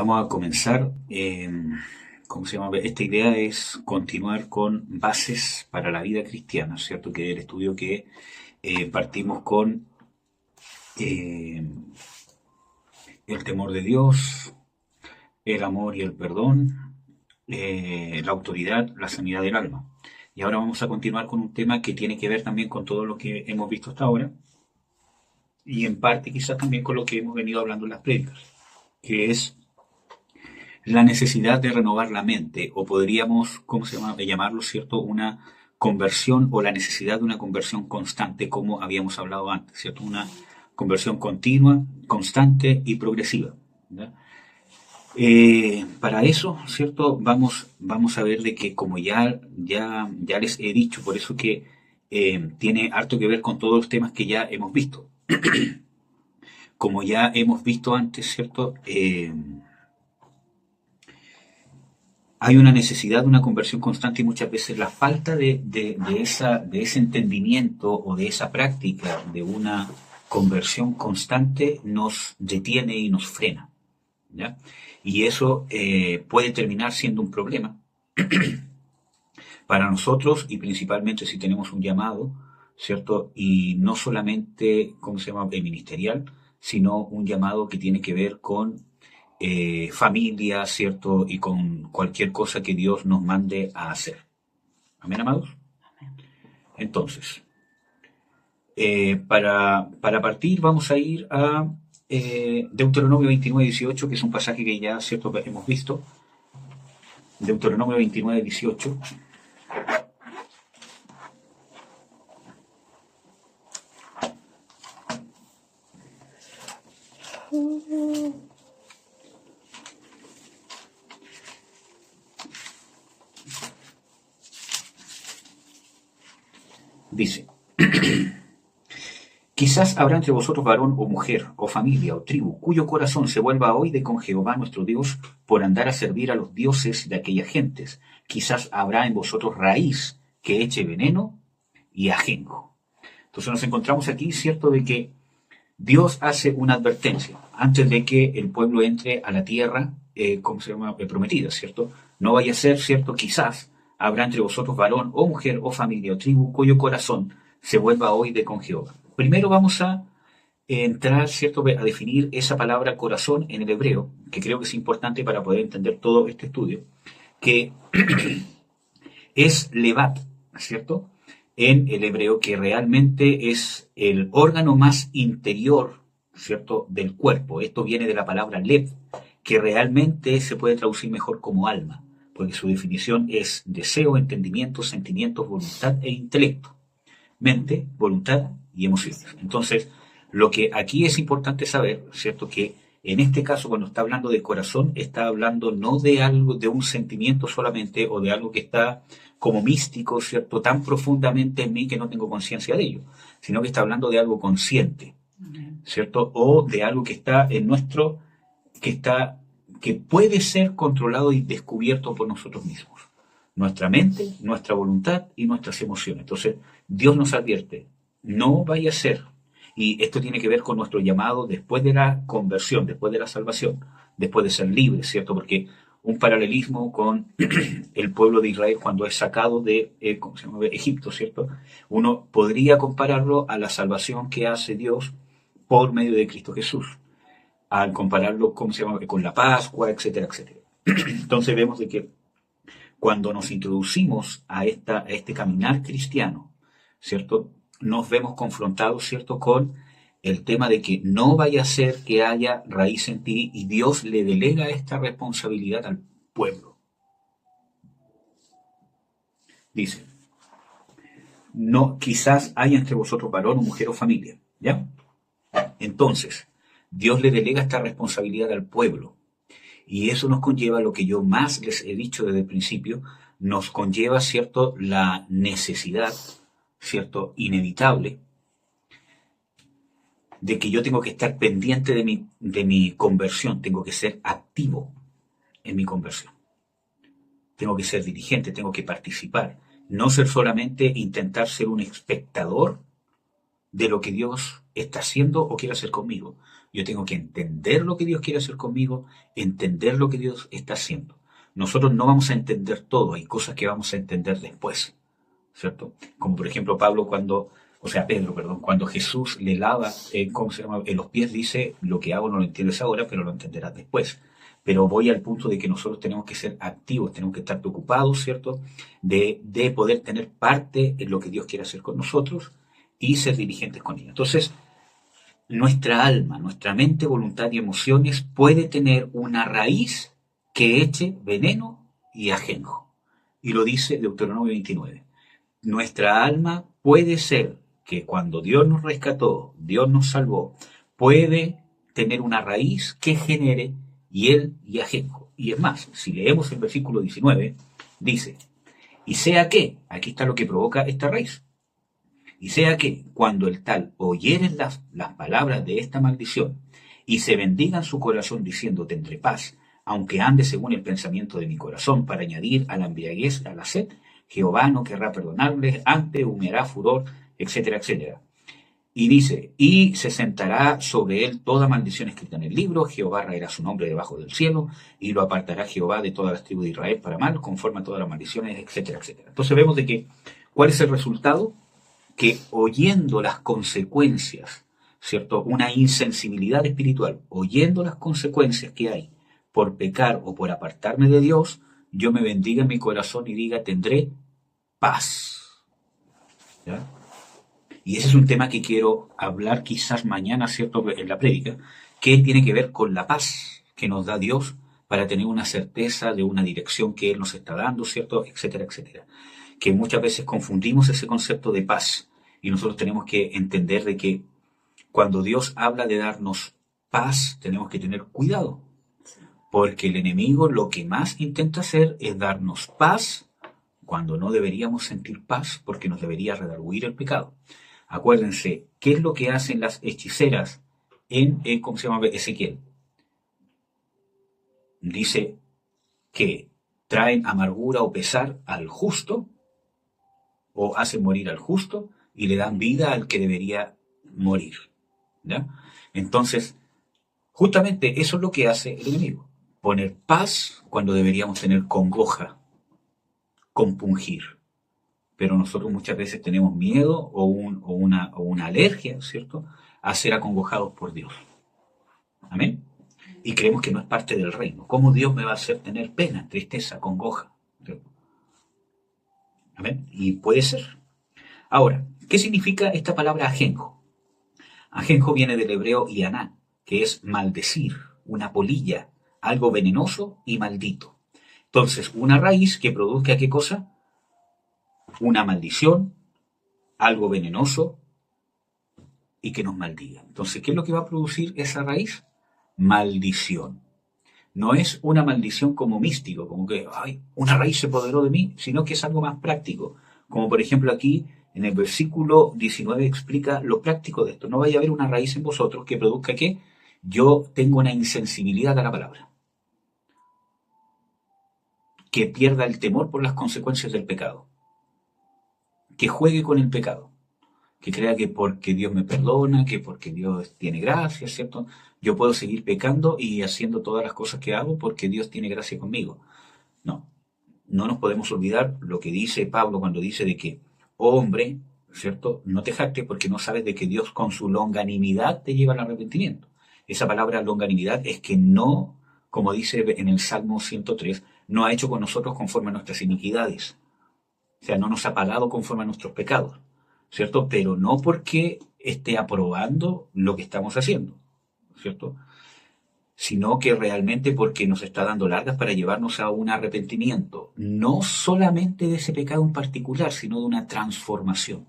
Vamos a comenzar. ¿Cómo se llama? Esta idea es continuar con bases para la vida cristiana, ¿cierto? Que es el estudio que partimos con eh, el temor de Dios, el amor y el perdón, la autoridad, la sanidad del alma. Y ahora vamos a continuar con un tema que tiene que ver también con todo lo que hemos visto hasta ahora y en parte quizás también con lo que hemos venido hablando en las prédicas, que es la necesidad de renovar la mente, o podríamos, ¿cómo se llama?, llamarlo, ¿cierto?, una conversión o la necesidad de una conversión constante, como habíamos hablado antes, ¿cierto? Una conversión continua, constante y progresiva. ¿Ya? Para eso, ¿cierto? Vamos a ver de que como ya les he dicho, por eso que tiene harto que ver con todos los temas que ya hemos visto. Como ya hemos visto antes, ¿cierto? Hay una necesidad de una conversión constante y muchas veces la falta de ese entendimiento o de esa práctica de una conversión constante nos detiene y nos frena. ¿Ya? Y eso puede terminar siendo un problema para nosotros y principalmente si tenemos un llamado, ¿cierto? Y no solamente, ¿cómo se llama?, ministerial, sino un llamado que tiene que ver con familia, ¿cierto? Y con cualquier cosa que Dios nos mande a hacer. ¿Amén, amados? Entonces, para partir vamos a ir a Deuteronomio 29:18, que es un pasaje que ya, ¿cierto?, hemos visto. Deuteronomio 29:18. Dice: quizás habrá entre vosotros varón o mujer, o familia, o tribu, cuyo corazón se vuelva hoy de con Jehová nuestro Dios por andar a servir a los dioses de aquellas gentes. Quizás habrá en vosotros raíz que eche veneno y ajenjo. Entonces nos encontramos aquí, ¿cierto?, de que Dios hace una advertencia antes de que el pueblo entre a la tierra, ¿cómo se llama?, prometida, ¿cierto? No vaya a ser, ¿cierto? Quizás habrá entre vosotros varón o mujer o familia o tribu cuyo corazón se vuelva hoy de con Jehová. Primero vamos a entrar, ¿cierto?, a definir esa palabra corazón en el hebreo, que creo que es importante para poder entender todo este estudio, que es levat, ¿cierto?, en el hebreo, que realmente es el órgano más interior, ¿cierto?, del cuerpo. Esto viene de la palabra lev, que realmente se puede traducir mejor como alma, porque su definición es deseo, entendimiento, sentimientos, voluntad e intelecto. Mente, voluntad y emociones. Entonces, lo que aquí es importante saber, ¿cierto?, que en este caso, cuando está hablando de corazón, está hablando no de algo, de un sentimiento solamente, o de algo que está como místico, ¿cierto?, tan profundamente en mí que no tengo conciencia de ello, sino que está hablando de algo consciente, ¿cierto?, o de algo que está en nuestro, que puede ser controlado y descubierto por nosotros mismos. Nuestra mente, nuestra voluntad y nuestras emociones. Entonces, Dios nos advierte, no vaya a ser. Y esto tiene que ver con nuestro llamado después de la conversión, después de la salvación, después de ser libres, ¿cierto? Porque un paralelismo con el pueblo de Israel cuando es sacado de, ¿cómo se llama?, de Egipto, ¿cierto? Uno podría compararlo a la salvación que hace Dios por medio de Cristo Jesús, al compararlo, ¿cómo se llama?, con la Pascua, etcétera, etcétera. Entonces vemos de que cuando nos introducimos a este caminar cristiano, ¿cierto?, nos vemos confrontados, ¿cierto?, con el tema de que no vaya a ser que haya raíz en ti, y Dios le delega esta responsabilidad al pueblo. Dice, no, quizás haya entre vosotros varón o mujer o familia, ¿ya? Entonces, Dios le delega esta responsabilidad al pueblo. Y eso nos conlleva lo que yo más les he dicho desde el principio, nos conlleva, ¿cierto?, la necesidad, ¿cierto?, inevitable, de que yo tengo que estar pendiente de mi conversión, tengo que ser activo en mi conversión. Tengo que ser dirigente, tengo que participar, no ser solamente intentar ser un espectador de lo que Dios está haciendo o quiere hacer conmigo. Yo tengo que entender lo que Dios quiere hacer conmigo, entender lo que Dios está haciendo. Nosotros no vamos a entender todo, hay cosas que vamos a entender después, ¿cierto? Como por ejemplo Pedro, perdón, cuando Jesús le lava, ¿cómo se llama? En los pies dice, lo que hago no lo entiendes ahora, pero lo entenderás después. Pero voy al punto de que nosotros tenemos que ser activos, tenemos que estar preocupados, ¿cierto? De poder tener parte en lo que Dios quiere hacer con nosotros y ser diligentes con ello. Entonces, nuestra alma, nuestra mente, voluntad y emociones puede tener una raíz que eche veneno y ajenjo. Y lo dice Deuteronomio 29. Nuestra alma puede ser que cuando Dios nos rescató, Dios nos salvó, puede tener una raíz que genere hiel y ajenjo. Y es más, si leemos el versículo 19, dice, y sea que, aquí está lo que provoca esta raíz, y sea que cuando el tal oyere las palabras de esta maldición y se bendiga en su corazón diciendo tendré paz, aunque ande según el pensamiento de mi corazón para añadir a la embriaguez a la sed, Jehová no querrá perdonarles, antes humeará furor, etcétera, etcétera. Y dice, y se sentará sobre él toda maldición escrita en el libro, Jehová raerá su nombre debajo del cielo, y lo apartará Jehová de todas las tribus de Israel para mal, conforme a todas las maldiciones, etcétera, etcétera. Entonces vemos de que, ¿cuál es el resultado? Que oyendo las consecuencias, ¿cierto? Una insensibilidad espiritual, oyendo las consecuencias que hay por pecar o por apartarme de Dios, yo me bendiga en mi corazón y diga, tendré paz. ¿Ya? Y ese es un tema que quiero hablar quizás mañana, ¿cierto?, en la prédica, que tiene que ver con la paz que nos da Dios para tener una certeza de una dirección que Él nos está dando, ¿cierto?, etcétera, etcétera. Que muchas veces confundimos ese concepto de paz y nosotros tenemos que entender de que cuando Dios habla de darnos paz, tenemos que tener cuidado, porque el enemigo lo que más intenta hacer es darnos paz cuando no deberíamos sentir paz porque nos debería redarguir el pecado. Acuérdense, ¿qué es lo que hacen las hechiceras en ¿cómo se llama? Ezequiel? Dice que traen amargura o pesar al justo, o hacen morir al justo, y le dan vida al que debería morir. ¿Ya? Entonces, justamente eso es lo que hace el enemigo. Poner paz cuando deberíamos tener congoja, compungir. Pero nosotros muchas veces tenemos miedo o una alergia, ¿cierto?, a ser acongojados por Dios. Amén. Y creemos que no es parte del reino. ¿Cómo Dios me va a hacer tener pena, tristeza, congoja? ¿Cierto? Amén. Y puede ser. Ahora, ¿qué significa esta palabra ajenjo? Ajenjo viene del hebreo yaná, que es maldecir, una polilla, algo venenoso y maldito. Entonces, una raíz que produzca ¿qué cosa? Una maldición, algo venenoso y que nos maldiga. Entonces, ¿qué es lo que va a producir esa raíz? Maldición. No es una maldición como místico, como que ay, una raíz se apoderó de mí, sino que es algo más práctico. Como por ejemplo aquí en el versículo 19 explica lo práctico de esto. No vaya a haber una raíz en vosotros que produzca que yo tengo una insensibilidad a la palabra, que pierda el temor por las consecuencias del pecado, que juegue con el pecado, que crea que porque Dios me perdona, que porque Dios tiene gracia, ¿cierto? Yo puedo seguir pecando y haciendo todas las cosas que hago porque Dios tiene gracia conmigo. No, no nos podemos olvidar lo que dice Pablo cuando dice de que, oh hombre, ¿cierto? No te jactes porque no sabes de que Dios con su longanimidad te lleva al arrepentimiento. Esa palabra longanimidad es que no, como dice en el Salmo 103, no ha hecho con nosotros conforme a nuestras iniquidades. O sea, no nos ha pagado conforme a nuestros pecados, ¿cierto? Pero no porque esté aprobando lo que estamos haciendo, ¿cierto? Sino que realmente porque nos está dando largas para llevarnos a un arrepentimiento, no solamente de ese pecado en particular, sino de una transformación.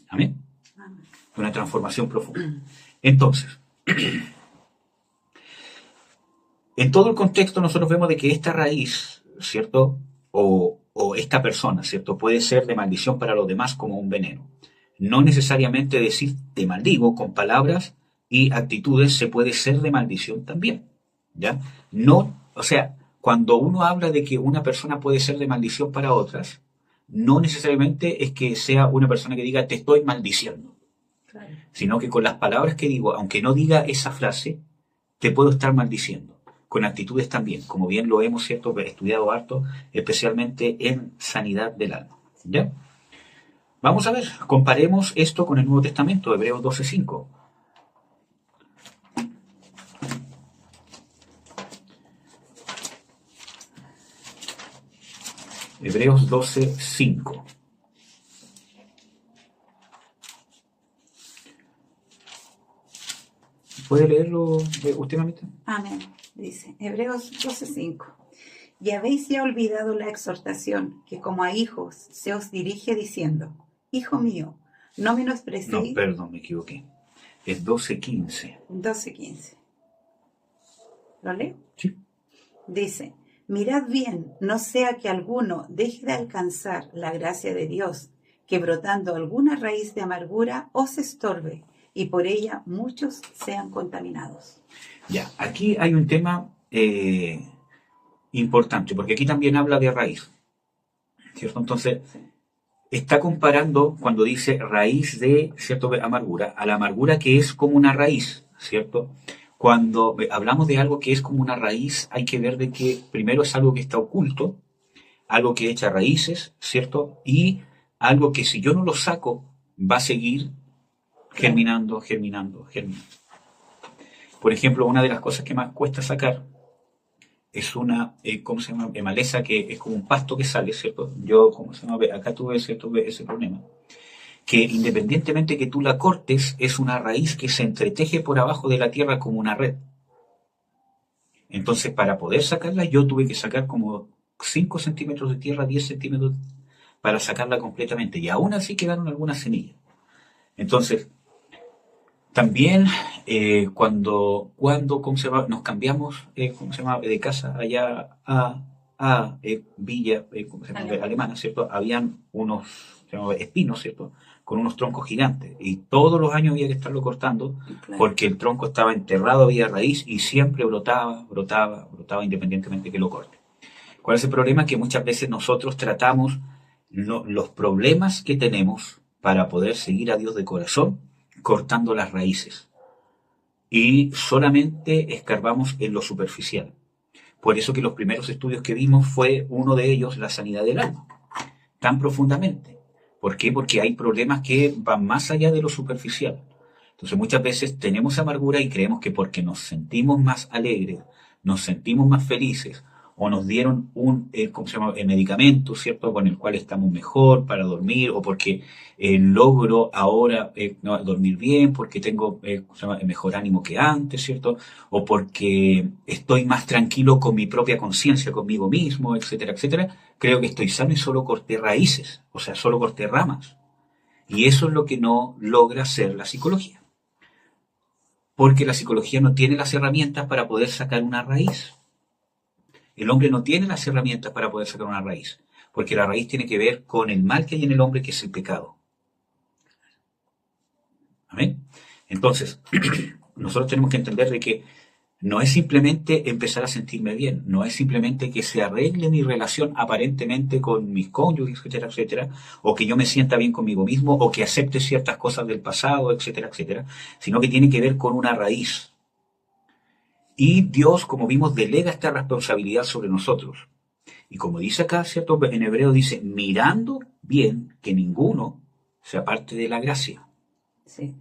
¿Amén? De una transformación profunda. Entonces, en todo el contexto nosotros vemos de que esta raíz, ¿cierto? O esta persona, ¿cierto? Puede ser de maldición para los demás como un veneno. No necesariamente decir te maldigo con palabras y actitudes se puede ser de maldición también, ¿ya? No, o sea, cuando uno habla de que una persona puede ser de maldición para otras, no necesariamente es que sea una persona que diga te estoy maldiciendo. Claro. sino que con las palabras que digo, aunque no diga esa frase, te puedo estar maldiciendo. Con actitudes también, como bien lo hemos, ¿cierto?, estudiado harto, especialmente en sanidad del alma. ¿Ya? Vamos a ver, comparemos esto con el Nuevo Testamento, Hebreos 12:5. Hebreos 12:5. ¿Puede leerlo usted, mamita? Amén. Dice Hebreos 12:5. Y habéis ya olvidado la exhortación que como a hijos se os dirige diciendo: Hijo mío, no No, menosprecéis. perdón, me equivoqué. Es 12:15. 12:15. ¿Lo leo? Sí. Dice: Mirad bien, no sea que alguno deje de alcanzar la gracia de Dios, que brotando alguna raíz de amargura os estorbe, y por ella muchos sean contaminados. Ya, aquí hay un tema importante, porque aquí también habla de raíz, ¿cierto? Entonces, Sí, está comparando cuando dice raíz de, ¿cierto?, amargura, a la amargura que es como una raíz, ¿cierto? Cuando hablamos de algo que es como una raíz, hay que ver de que primero es algo que está oculto, algo que echa raíces, ¿cierto? Y algo que si yo no lo saco, va a seguir claro, germinando, germinando, germinando. Por ejemplo, una de las cosas que más cuesta sacar es una, ¿cómo se llama? Maleza que es como un pasto que sale, ¿cierto? Yo, ¿cómo se llama? Acá tuve, ¿cierto?, ese problema. Que independientemente que tú la cortes, es una raíz que se entreteje por abajo de la tierra como una red. Entonces, para poder sacarla, yo tuve que sacar como 5 centímetros de tierra, 10 centímetros, para sacarla completamente. Y aún así quedaron algunas semillas. Entonces, también cuando ¿cómo se llama? Nos cambiamos, ¿cómo se llama?, de casa allá a Villa, ¿cómo se llama?, alemán. alemana, ¿cierto? Habían unos, se llama, espinos, ¿cierto?, con unos troncos gigantes. Y todos los años había que estarlo cortando Claro, porque el tronco estaba enterrado, había raíz y siempre brotaba, brotaba, brotaba independientemente que lo corte. ¿Cuál es el problema? Que muchas veces nosotros tratamos los problemas que tenemos para poder seguir a Dios de corazón cortando las raíces y solamente escarbamos en lo superficial. Por eso que los primeros estudios que vimos fue uno de ellos, la sanidad del alma, tan profundamente. ¿Por qué? Porque hay problemas que van más allá de lo superficial. Entonces muchas veces tenemos amargura y creemos que porque nos sentimos más alegres, nos sentimos más felices, o nos dieron un, ¿cómo se llama?, medicamento, ¿cierto?, con el cual estamos mejor para dormir, o porque logro ahora no, dormir bien, porque tengo ¿cómo se llama?, mejor ánimo que antes, ¿cierto?, o porque estoy más tranquilo con mi propia conciencia, conmigo mismo, etcétera, etcétera. Creo que estoy sano y solo corté raíces, o sea, solo corté ramas. Y eso es lo que no logra hacer la psicología. Porque la psicología no tiene las herramientas para poder sacar una raíz. El hombre no tiene las herramientas para poder sacar una raíz. Porque la raíz tiene que ver con el mal que hay en el hombre, que es el pecado. ¿Amén? Entonces, nosotros tenemos que entender de que no es simplemente empezar a sentirme bien, no es simplemente que se arregle mi relación aparentemente con mis cónyuges, etcétera, etcétera, o que yo me sienta bien conmigo mismo, o que acepte ciertas cosas del pasado, etcétera, etcétera, sino que tiene que ver con una raíz. Y Dios, como vimos, delega esta responsabilidad sobre nosotros. Y como dice acá, ¿cierto?, en hebreo dice, mirando bien que ninguno se aparte de la gracia. sí,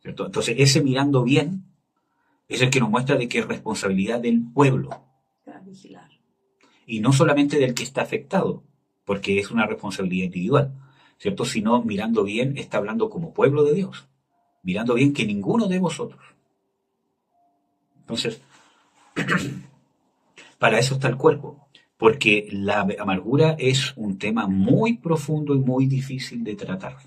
¿Cierto? Entonces, ese mirando bien es el que nos muestra de que es responsabilidad del pueblo. para vigilar. Y no solamente del que está afectado, porque es una responsabilidad individual, ¿cierto? Sino mirando bien, está hablando como pueblo de Dios, mirando bien que ninguno de vosotros. Entonces, para eso está el cuerpo, porque la amargura es un tema muy profundo y muy difícil de tratar,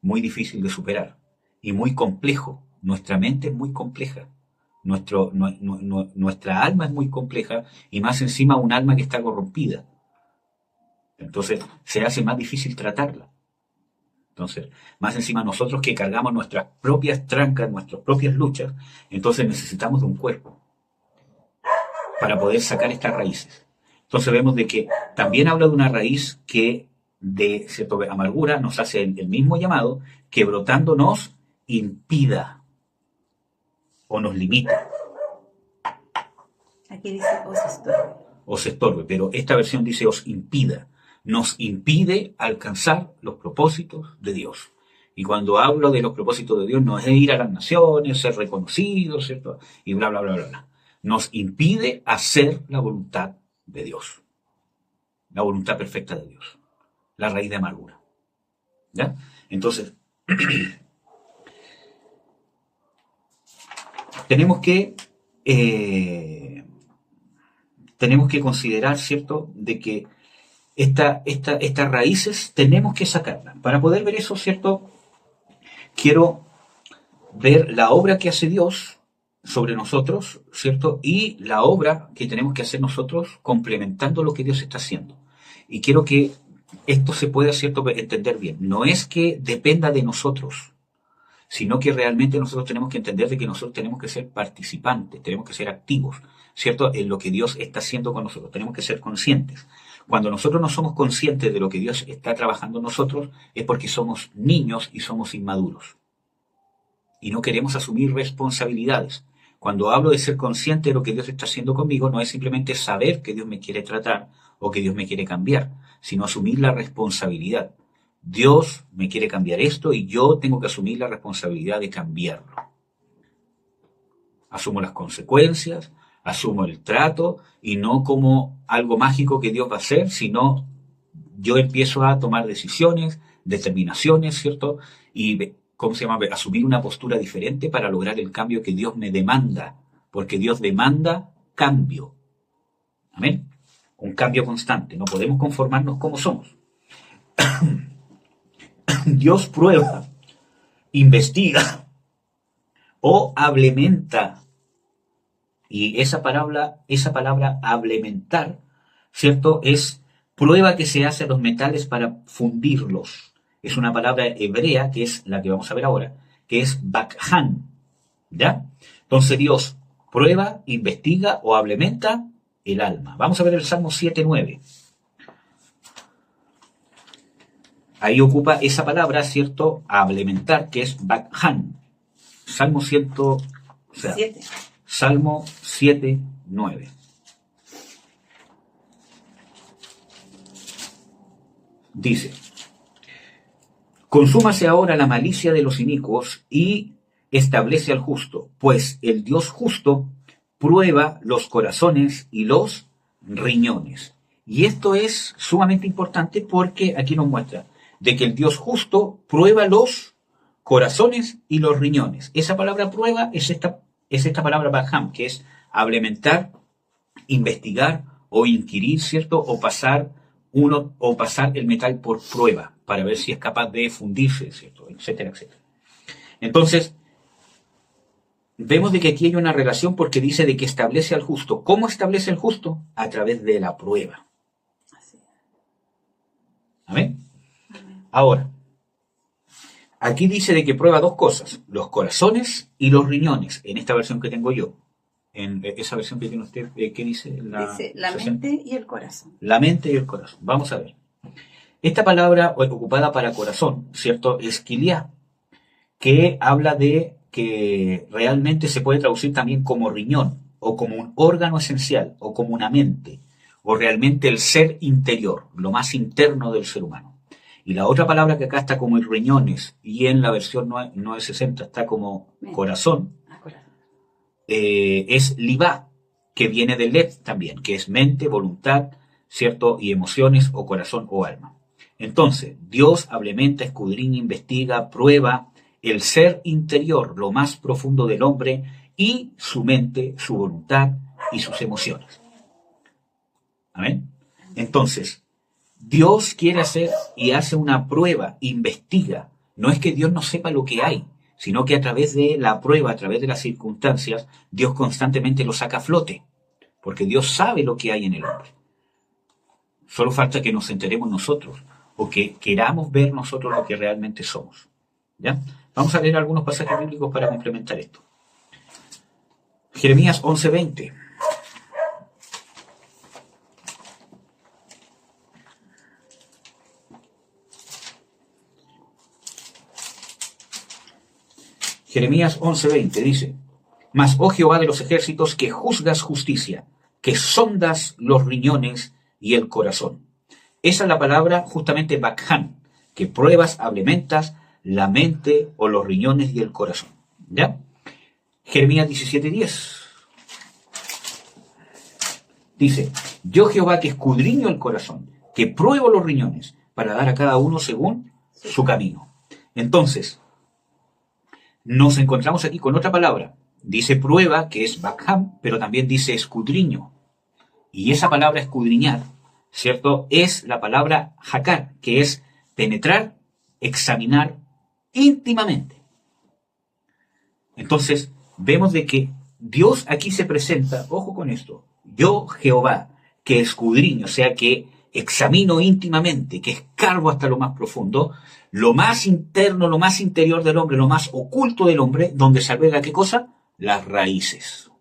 muy difícil de superar y muy complejo. Nuestra mente es muy compleja. Nuestra alma es muy compleja y más encima un alma que está corrompida. Entonces se hace más difícil tratarla. Entonces, más encima nosotros que cargamos nuestras propias trancas, nuestras propias luchas, entonces necesitamos de un cuerpo para poder sacar estas raíces. Entonces vemos de que también habla de una raíz que de cierto, amargura nos hace el mismo llamado, que brotando nos impida o nos limita Aquí dice os estorbe. o se estorbe, pero esta versión dice os impida, nos impide alcanzar los propósitos de Dios. Y cuando hablo de los propósitos de Dios no es ir a las naciones, ser reconocidos, ¿cierto? Y bla, bla, bla, bla, bla. Nos impide hacer la voluntad de Dios, la voluntad perfecta de Dios, la raíz de amargura. ¿Ya? Entonces, tenemos que considerar, ¿cierto?, de que estas raíces tenemos que sacarlas. Para poder ver eso, ¿cierto?, quiero ver la obra que hace Dios sobre nosotros, ¿cierto?, y la obra que tenemos que hacer nosotros complementando lo que Dios está haciendo. Y quiero que esto se pueda, ¿cierto?, entender bien. No es que dependa de nosotros, sino que realmente nosotros tenemos que entender de que nosotros tenemos que ser participantes, tenemos que ser activos, ¿cierto?, en lo que Dios está haciendo con nosotros, tenemos que ser conscientes. Cuando nosotros no somos conscientes de lo que Dios está trabajando en nosotros, es porque somos niños y somos inmaduros. Y no queremos asumir responsabilidades. Cuando hablo de ser consciente de lo que Dios está haciendo conmigo, no es simplemente saber que Dios me quiere tratar o que Dios me quiere cambiar, sino asumir la responsabilidad. Dios me quiere cambiar esto y yo tengo que asumir la responsabilidad de cambiarlo. Asumo las consecuencias, asumo el trato y no como algo mágico que Dios va a hacer, sino yo empiezo a tomar decisiones, determinaciones, ¿cierto? Y, ¿cómo se llama?, asumir una postura diferente para lograr el cambio que Dios me demanda, porque Dios demanda cambio. ¿Amén? Un cambio constante, no podemos conformarnos como somos. Dios prueba, investiga o ablementa. Y esa palabra ablementar, ¿cierto?, es prueba que se hace a los metales para fundirlos. Es una palabra hebrea, que es la que vamos a ver ahora, que es bakhan. ¿Ya? Entonces Dios prueba, investiga o ablementa el alma. Vamos a ver el Salmo 7:9. Ahí ocupa esa palabra, ¿cierto?, ablementar, que es bakhan. Salmo 7:9. Dice: consúmase ahora la malicia de los inicuos y establece al justo, pues el Dios justo prueba los corazones y los riñones. Y esto es sumamente importante porque aquí nos muestra de que el Dios justo prueba los corazones y los riñones. Esa palabra prueba es esta palabra baham, que es ablementar, investigar o inquirir, ¿cierto?, o pasar el metal por prueba para ver si es capaz de fundirse, ¿cierto?, etcétera, etcétera. Entonces, vemos de que aquí hay una relación porque dice de que establece al justo. ¿Cómo establece el justo? A través de la prueba. ¿Amén? Ahora, aquí dice de que prueba dos cosas: los corazones y los riñones, en esta versión que tengo yo. En esa versión que tiene usted, ¿qué dice? Dice la mente y el corazón. La mente y el corazón. Vamos a ver. Esta palabra ocupada para corazón, ¿cierto?, es kiliá, que habla de que realmente se puede traducir también como riñón, o como un órgano esencial, o como una mente, o realmente el ser interior, lo más interno del ser humano. Y la otra palabra que acá está como riñones, y en la versión 960 está como corazón, es libá, que viene de lev también, que es mente, voluntad, ¿cierto?, y emociones, o corazón o alma. Entonces, Dios ablementa, escudriña, investiga, prueba el ser interior, lo más profundo del hombre, y su mente, su voluntad y sus emociones. ¿Amén? Entonces, Dios quiere hacer y hace una prueba, investiga. No es que Dios no sepa lo que hay, sino que a través de la prueba, a través de las circunstancias, Dios constantemente lo saca a flote, porque Dios sabe lo que hay en el hombre. Solo falta que nos enteremos nosotros, o que queramos ver nosotros lo que realmente somos. ¿Ya? Vamos a leer algunos pasajes bíblicos para complementar esto. Jeremías 11:20. Jeremías 11:20 dice: Mas, oh Jehová de los ejércitos, que juzgas justicia, que sondas los riñones y el corazón. Esa es la palabra justamente bakhan, que pruebas, ablementas la mente o los riñones y el corazón. ¿Ya? Jeremías 17:10 dice: Yo Jehová que escudriño el corazón, que pruebo los riñones, para dar a cada uno según su camino. Entonces, nos encontramos aquí con otra palabra. Dice prueba, que es bakham, pero también dice escudriño. Y esa palabra escudriñar, ¿cierto? Es la palabra hakar, que es penetrar, examinar íntimamente. Entonces, vemos de que Dios aquí se presenta, ojo con esto, yo Jehová, que escudriño, o sea que examino íntimamente, que escarbo hasta lo más profundo, lo más interno, lo más interior del hombre, lo más oculto del hombre, donde se alberga ¿qué cosa? Las raíces.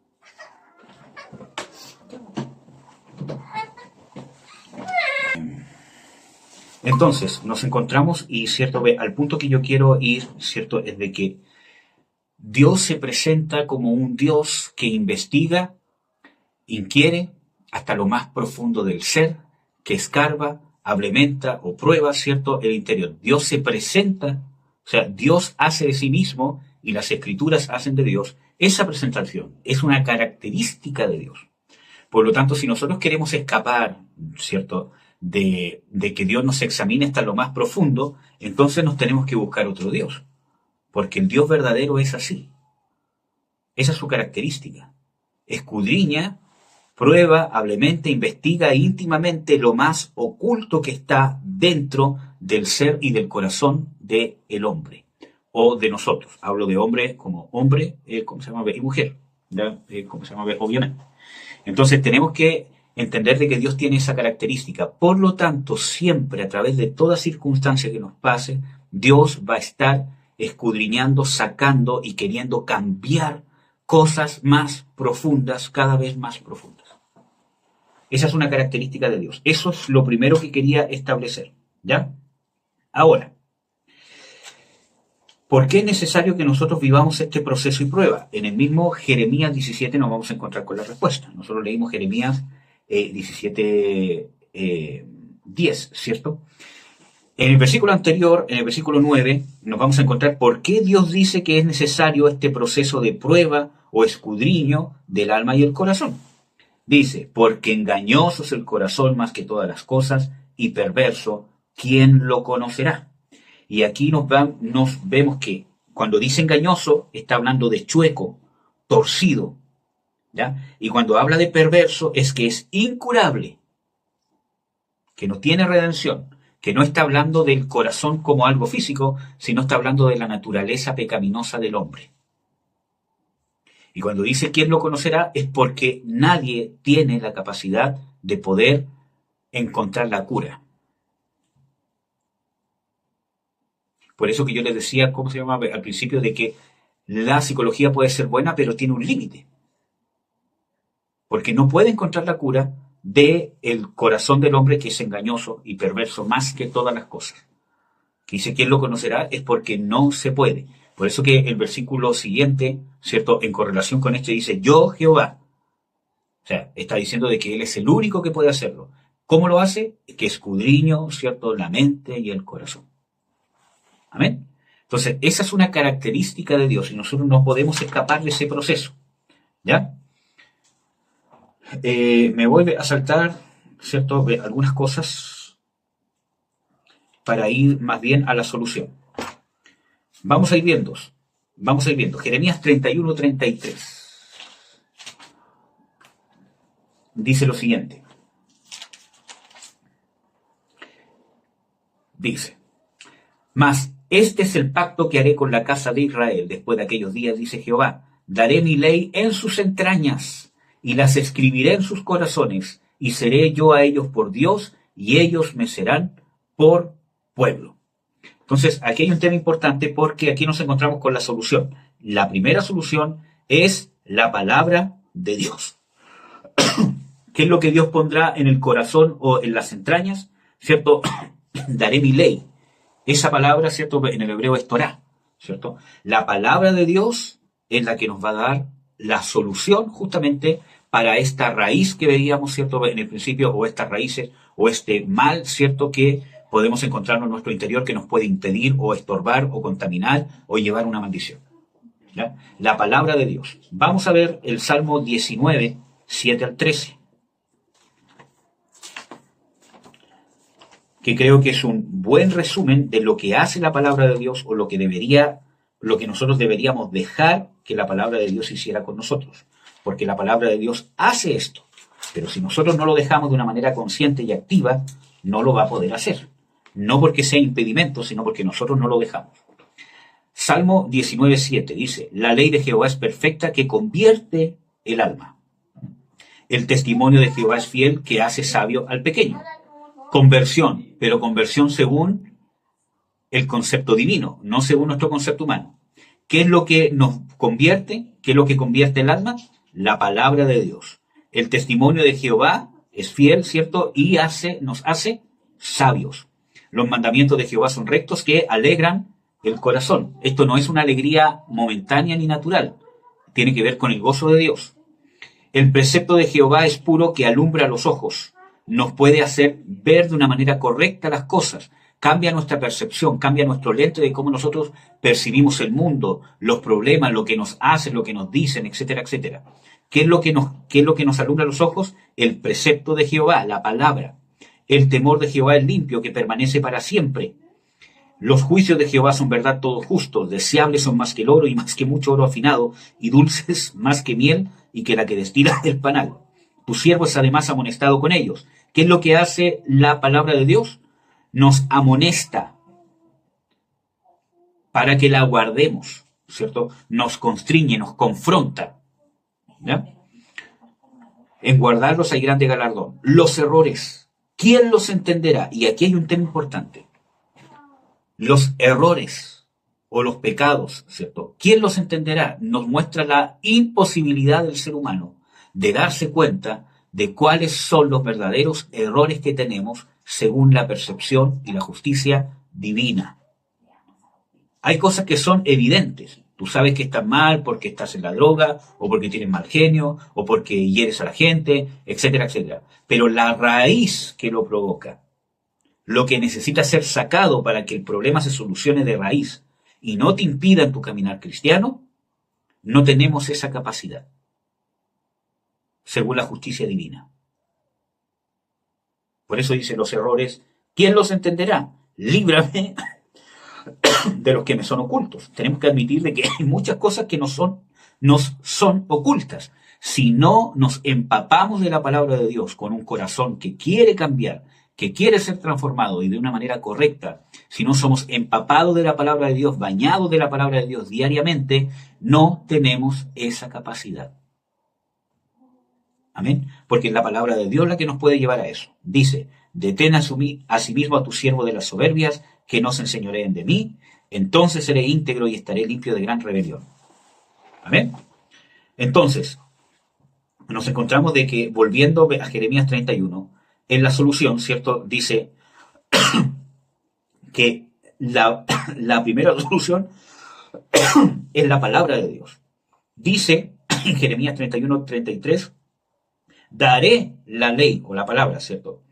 Entonces, nos encontramos y, cierto, al punto que yo quiero ir, cierto, es de que Dios se presenta como un Dios que investiga, inquiere hasta lo más profundo del ser, que escarba, ablementa o prueba, cierto, el interior. Dios se presenta, o sea, Dios hace de sí mismo y las escrituras hacen de Dios. Esa presentación es una característica de Dios. Por lo tanto, si nosotros queremos escapar, cierto, de que Dios nos examine hasta lo más profundo, entonces nos tenemos que buscar otro Dios. Porque el Dios verdadero es así. Esa es su característica. Escudriña, prueba, ablemente, investiga íntimamente lo más oculto que está dentro del ser y del corazón del hombre. O de nosotros. Hablo de hombre como hombre, ¿cómo se llama? Y mujer. ¿Cómo se llama? Obviamente. Entonces tenemos que entender de que Dios tiene esa característica. Por lo tanto, siempre a través de toda circunstancia que nos pase, Dios va a estar escudriñando, sacando y queriendo cambiar cosas más profundas, cada vez más profundas. Esa es una característica de Dios. Eso es lo primero que quería establecer. ¿Ya? Ahora, ¿por qué es necesario que nosotros vivamos este proceso y prueba? En el mismo Jeremías 17 nos vamos a encontrar con la respuesta. Nosotros leímos Jeremías 17:10, ¿cierto? En el versículo anterior, en el versículo 9, nos vamos a encontrar por qué Dios dice que es necesario este proceso de prueba o escudriño del alma y el corazón. Dice, porque engañoso es el corazón más que todas las cosas y perverso, ¿quién lo conocerá? Y aquí nos vemos que cuando dice engañoso, está hablando de chueco, torcido, ¿ya? Y cuando habla de perverso, es que es incurable, que no tiene redención, que no está hablando del corazón como algo físico, sino está hablando de la naturaleza pecaminosa del hombre. Y cuando dice quién lo conocerá, es porque nadie tiene la capacidad de poder encontrar la cura. Por eso que yo les decía, ¿cómo se llama? Al principio, de que la psicología puede ser buena, pero tiene un límite. Porque no puede encontrar la cura del corazón del hombre, que es engañoso y perverso más que todas las cosas. Que dice, ¿quién lo conocerá? Es porque no se puede. Por eso que el versículo siguiente, ¿cierto? En correlación con este dice, yo Jehová. O sea, está diciendo de que Él es el único que puede hacerlo. ¿Cómo lo hace? Que escudriño, ¿cierto? La mente y el corazón. Amén. Entonces, esa es una característica de Dios y nosotros no podemos escapar de ese proceso. ¿Ya? Me vuelve a saltar, ¿cierto? Algunas cosas para ir más bien a la solución. Vamos a ir viendo. Jeremías 31:33. Dice lo siguiente. Dice, mas este es el pacto que haré con la casa de Israel después de aquellos días, dice Jehová. Daré mi ley en sus entrañas y las escribiré en sus corazones, y seré yo a ellos por Dios, y ellos me serán por pueblo. Entonces, aquí hay un tema importante porque aquí nos encontramos con la solución. La primera solución es la palabra de Dios. ¿Qué es lo que Dios pondrá en el corazón o en las entrañas? ¿Cierto? Daré mi ley. Esa palabra, ¿cierto? En el hebreo es Torah. ¿cierto? La palabra de Dios es la que nos va a dar la solución justamente para esta raíz que veíamos, ¿cierto? En el principio, o estas raíces, o este mal, ¿cierto? Que podemos encontrar en nuestro interior que nos puede impedir o estorbar o contaminar o llevar una maldición. ¿Ya? La palabra de Dios. Vamos a ver el Salmo 19, 7 al 13. Que creo que es un buen resumen de lo que hace la palabra de Dios o lo que nosotros deberíamos dejar que la palabra de Dios hiciera con nosotros. Porque la palabra de Dios hace esto. Pero si nosotros no lo dejamos de una manera consciente y activa, no lo va a poder hacer. No porque sea impedimento, sino porque nosotros no lo dejamos. Salmo 19:7 dice: la ley de Jehová es perfecta, que convierte el alma. El testimonio de Jehová es fiel, que hace sabio al pequeño. Conversión, pero conversión según el concepto divino, no según nuestro concepto humano. ¿Qué es lo que nos convierte? ¿Qué es lo que convierte el alma? La palabra de Dios. El testimonio de Jehová es fiel, ¿cierto? Y nos hace sabios. Los mandamientos de Jehová son rectos, que alegran el corazón. Esto no es una alegría momentánea ni natural. Tiene que ver con el gozo de Dios. El precepto de Jehová es puro, que alumbra los ojos. Nos puede hacer ver de una manera correcta las cosas. Cambia nuestra percepción, cambia nuestro lente de cómo nosotros percibimos el mundo, los problemas, lo que nos hacen, lo que nos dicen, etcétera, etcétera. ¿Qué es lo que nos alumbra los ojos? El precepto de Jehová, la palabra. El temor de Jehová es limpio, que permanece para siempre. Los juicios de Jehová son verdad todos justos, deseables son más que el oro y más que mucho oro afinado, y dulces más que miel y que la que destila del panal. Tu siervo es además amonestado con ellos. ¿Qué es lo que hace la palabra de Dios? Nos amonesta para que la guardemos, ¿cierto? Nos constriñe, nos confronta. ¿Ya? En guardarlos hay grande galardón. Los errores, ¿quién los entenderá? Y aquí hay un tema importante. Los errores o los pecados, ¿cierto? ¿Quién los entenderá? Nos muestra la imposibilidad del ser humano de darse cuenta de cuáles son los verdaderos errores que tenemos según la percepción y la justicia divina. Hay cosas que son evidentes. Tú sabes que estás mal porque estás en la droga, o porque tienes mal genio, o porque hieres a la gente, etcétera, etcétera. Pero la raíz que lo provoca, lo que necesita ser sacado para que el problema se solucione de raíz y no te impida en tu caminar cristiano, no tenemos esa capacidad, según la justicia divina. Por eso dice los errores, ¿quién los entenderá? Líbrame de los que me son ocultos. Tenemos que admitir de que hay muchas cosas que nos son ocultas. Si no nos empapamos de la palabra de Dios con un corazón que quiere cambiar, que quiere ser transformado y de una manera correcta, si no somos empapados de la palabra de Dios, bañados de la palabra de Dios diariamente, no tenemos esa capacidad. Amén. Porque es la palabra de Dios la que nos puede llevar a eso. Dice: detén asimismo a tu siervo de las soberbias, que no se enseñoreen de mí, entonces seré íntegro y estaré limpio de gran rebelión. Amén. Entonces, nos encontramos de que, volviendo a Jeremías 31, en la solución, ¿cierto? Dice que la primera solución es la palabra de Dios. Dice en Jeremías 31, 33, daré la ley o la palabra, ¿cierto?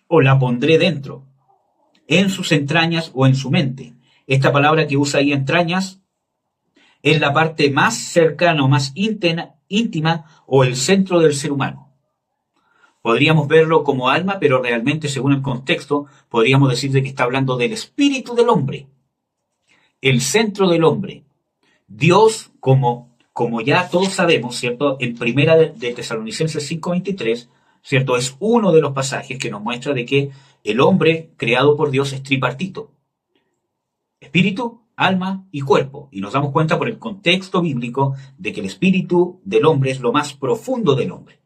O la pondré dentro, en sus entrañas o en su mente. Esta palabra que usa ahí, entrañas, es la parte más cercana o más íntima o el centro del ser humano. Podríamos verlo como alma, pero realmente, según el contexto, podríamos decir de que está hablando del espíritu del hombre, el centro del hombre. Dios, como ya todos sabemos, ¿cierto? En primera de Tesalonicenses 5:23, ¿cierto? Es uno de los pasajes que nos muestra de que el hombre creado por Dios es tripartito: espíritu, alma y cuerpo. Y nos damos cuenta por el contexto bíblico de que el espíritu del hombre es lo más profundo del hombre.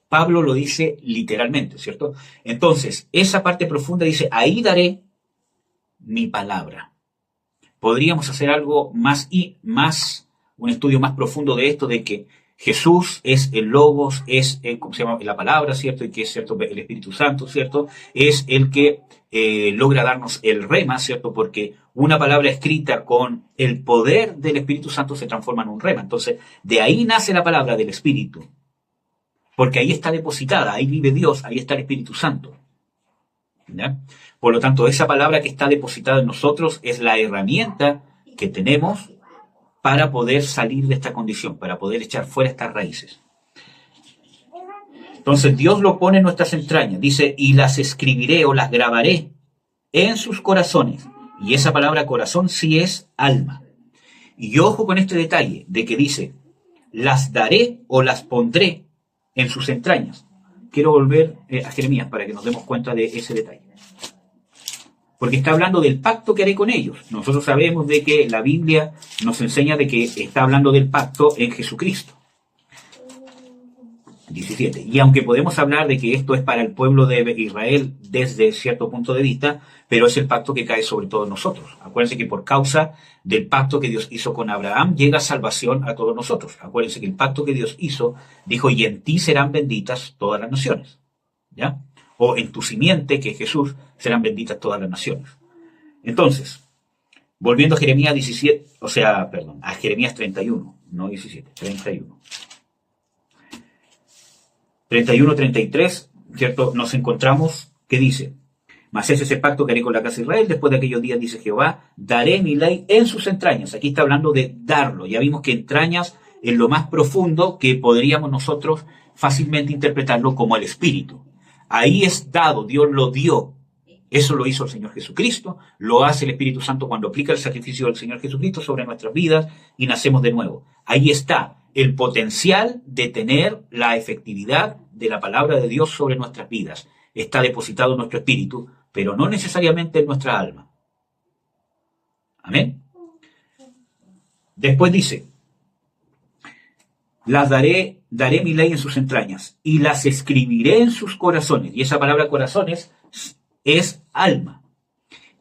Pablo lo dice literalmente, ¿cierto? Entonces, esa parte profunda dice: ahí daré mi palabra. Podríamos hacer algo más, un estudio más profundo de esto, de que Jesús es el Logos, es ¿cómo se llama? La palabra, ¿cierto? Y que es, ¿cierto? El Espíritu Santo, ¿cierto? Es el que logra darnos el rema, ¿cierto? Porque una palabra escrita con el poder del Espíritu Santo se transforma en un rema. Entonces, de ahí nace la palabra del Espíritu. Porque ahí está depositada, ahí vive Dios, ahí está el Espíritu Santo. ¿Ya? Por lo tanto, esa palabra que está depositada en nosotros es la herramienta que tenemos para poder salir de esta condición, para poder echar fuera estas raíces. Entonces Dios lo pone en nuestras entrañas, dice, y las escribiré o las grabaré en sus corazones. Y esa palabra corazón sí es alma. Y ojo con este detalle de que dice, las daré o las pondré en sus entrañas. Quiero volver a Jeremías para que nos demos cuenta de ese detalle. Porque está hablando del pacto que haré con ellos. Nosotros sabemos de que la Biblia nos enseña de que está hablando del pacto en Jesucristo. 17. Y aunque podemos hablar de que esto es para el pueblo de Israel desde cierto punto de vista, pero es el pacto que cae sobre todos nosotros. Acuérdense que por causa del pacto que Dios hizo con Abraham, llega salvación a todos nosotros. Acuérdense que el pacto que Dios hizo, dijo, y en ti serán benditas todas las naciones. ¿Ya? O en tu simiente, que es Jesús, serán benditas todas las naciones. Entonces, volviendo a Jeremías 17, a Jeremías 31, no 17, 31. 31-33, ¿cierto? Nos encontramos que dice, mas ese es el pacto que haré con la casa de Israel, después de aquellos días, dice Jehová, daré mi ley en sus entrañas. Aquí está hablando de darlo. Ya vimos que entrañas es lo más profundo que podríamos nosotros fácilmente interpretarlo como el Espíritu. Ahí es dado, Dios lo dio. Eso lo hizo el Señor Jesucristo, lo hace el Espíritu Santo cuando aplica el sacrificio del Señor Jesucristo sobre nuestras vidas y nacemos de nuevo. Ahí está el potencial de tener la efectividad de la palabra de Dios sobre nuestras vidas. Está depositado en nuestro espíritu, pero no necesariamente en nuestra alma. Amén. Después dice, las daré mi ley en sus entrañas y las escribiré en sus corazones. Y esa palabra corazones es alma.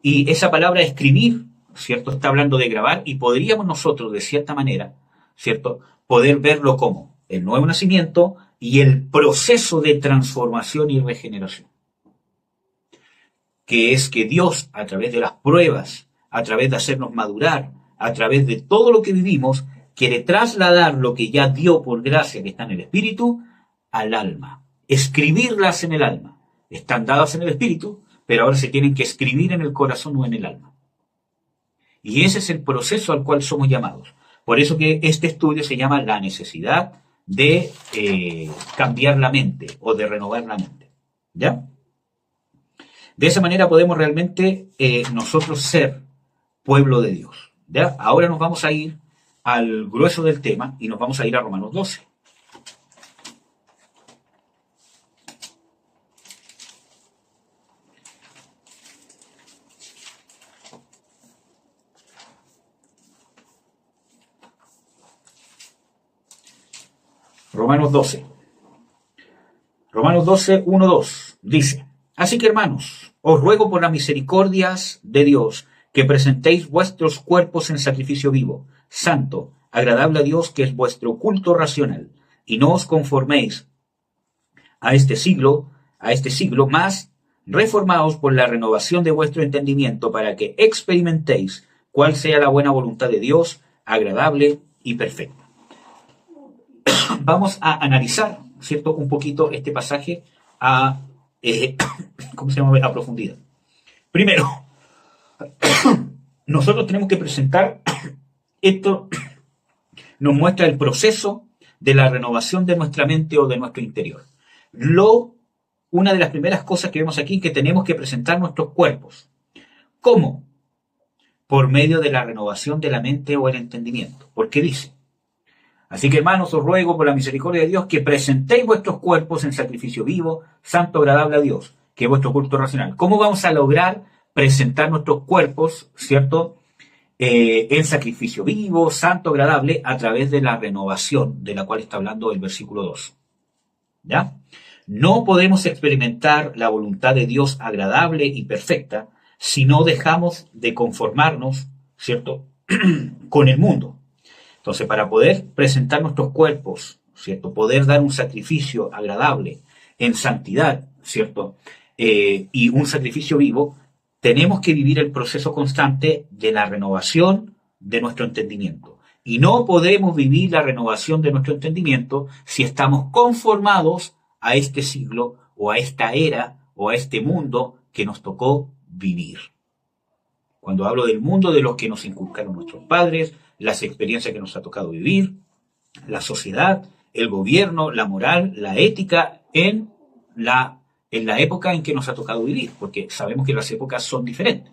Y esa palabra escribir, ¿cierto? Está hablando de grabar y podríamos nosotros, de cierta manera, ¿cierto?, poder verlo como el nuevo nacimiento y el proceso de transformación y regeneración. Que es que Dios, a través de las pruebas, a través de hacernos madurar, a través de todo lo que vivimos, quiere trasladar lo que ya dio por gracia que está en el espíritu al alma. Escribirlas en el alma. Están dadas en el espíritu, pero ahora se tienen que escribir en el corazón o en el alma. Y ese es el proceso al cual somos llamados. Por eso que este estudio se llama la necesidad de cambiar la mente o de renovar la mente. ¿Ya? De esa manera podemos realmente nosotros ser pueblo de Dios. ¿Ya? Ahora nos vamos a ir al grueso del tema y nos vamos a ir a Romanos 12. Romanos 12. Romanos 12, 1, 2. Dice, así que hermanos, os ruego por las misericordias de Dios que presentéis vuestros cuerpos en sacrificio vivo, santo, agradable a Dios, que es vuestro culto racional, y no os conforméis a este siglo, más reformaos por la renovación de vuestro entendimiento para que experimentéis cuál sea la buena voluntad de Dios, agradable y perfecta. Vamos a analizar, ¿cierto?, un poquito este pasaje a profundidad. Primero, nosotros tenemos que presentar, esto nos muestra el proceso de la renovación de nuestra mente o de nuestro interior. Una de las primeras cosas que vemos aquí es que tenemos que presentar nuestros cuerpos. ¿Cómo? Por medio de la renovación de la mente o el entendimiento. Porque dice, así que hermanos, os ruego por la misericordia de Dios que presentéis vuestros cuerpos en sacrificio vivo, santo, agradable a Dios, que es vuestro culto racional. ¿Cómo vamos a lograr presentar nuestros cuerpos, ¿cierto?, en sacrificio vivo, santo, agradable, a través de la renovación de la cual está hablando el versículo 2. ¿Ya? No podemos experimentar la voluntad de Dios agradable y perfecta si no dejamos de conformarnos, ¿cierto?, con el mundo. Entonces, para poder presentar nuestros cuerpos, ¿cierto?, poder dar un sacrificio agradable en santidad, ¿cierto?, y un sacrificio vivo, tenemos que vivir el proceso constante de la renovación de nuestro entendimiento. Y no podemos vivir la renovación de nuestro entendimiento si estamos conformados a este siglo o a esta era o a este mundo que nos tocó vivir. Cuando hablo del mundo, de los que nos inculcaron nuestros padres, las experiencias que nos ha tocado vivir, la sociedad, el gobierno, la moral, la ética en la época en que nos ha tocado vivir, porque sabemos que las épocas son diferentes,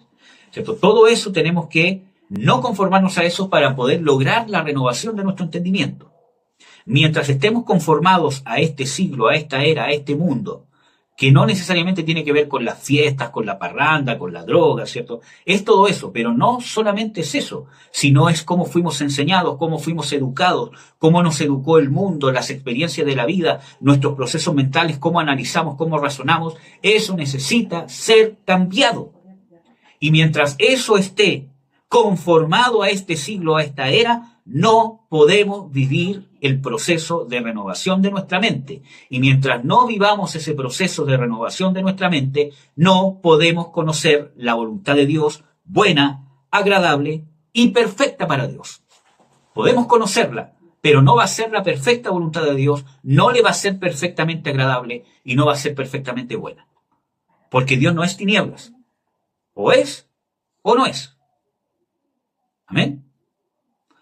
¿cierto? Todo eso tenemos que no conformarnos a eso para poder lograr la renovación de nuestro entendimiento. Mientras estemos conformados a este siglo, a esta era, a este mundo, que no necesariamente tiene que ver con las fiestas, con la parranda, con la droga, ¿cierto? Es todo eso, pero no solamente es eso, sino es cómo fuimos enseñados, cómo fuimos educados, cómo nos educó el mundo, las experiencias de la vida, nuestros procesos mentales, cómo analizamos, cómo razonamos. Eso necesita ser cambiado. Y mientras eso esté conformado a este siglo, a esta era, no podemos vivir el proceso de renovación de nuestra mente. Y mientras no vivamos ese proceso de renovación de nuestra mente, no podemos conocer la voluntad de Dios buena, agradable y perfecta para Dios. Podemos conocerla, pero no va a ser la perfecta voluntad de Dios, no le va a ser perfectamente agradable y no va a ser perfectamente buena. Porque Dios no es tinieblas. O es o no es. Amén.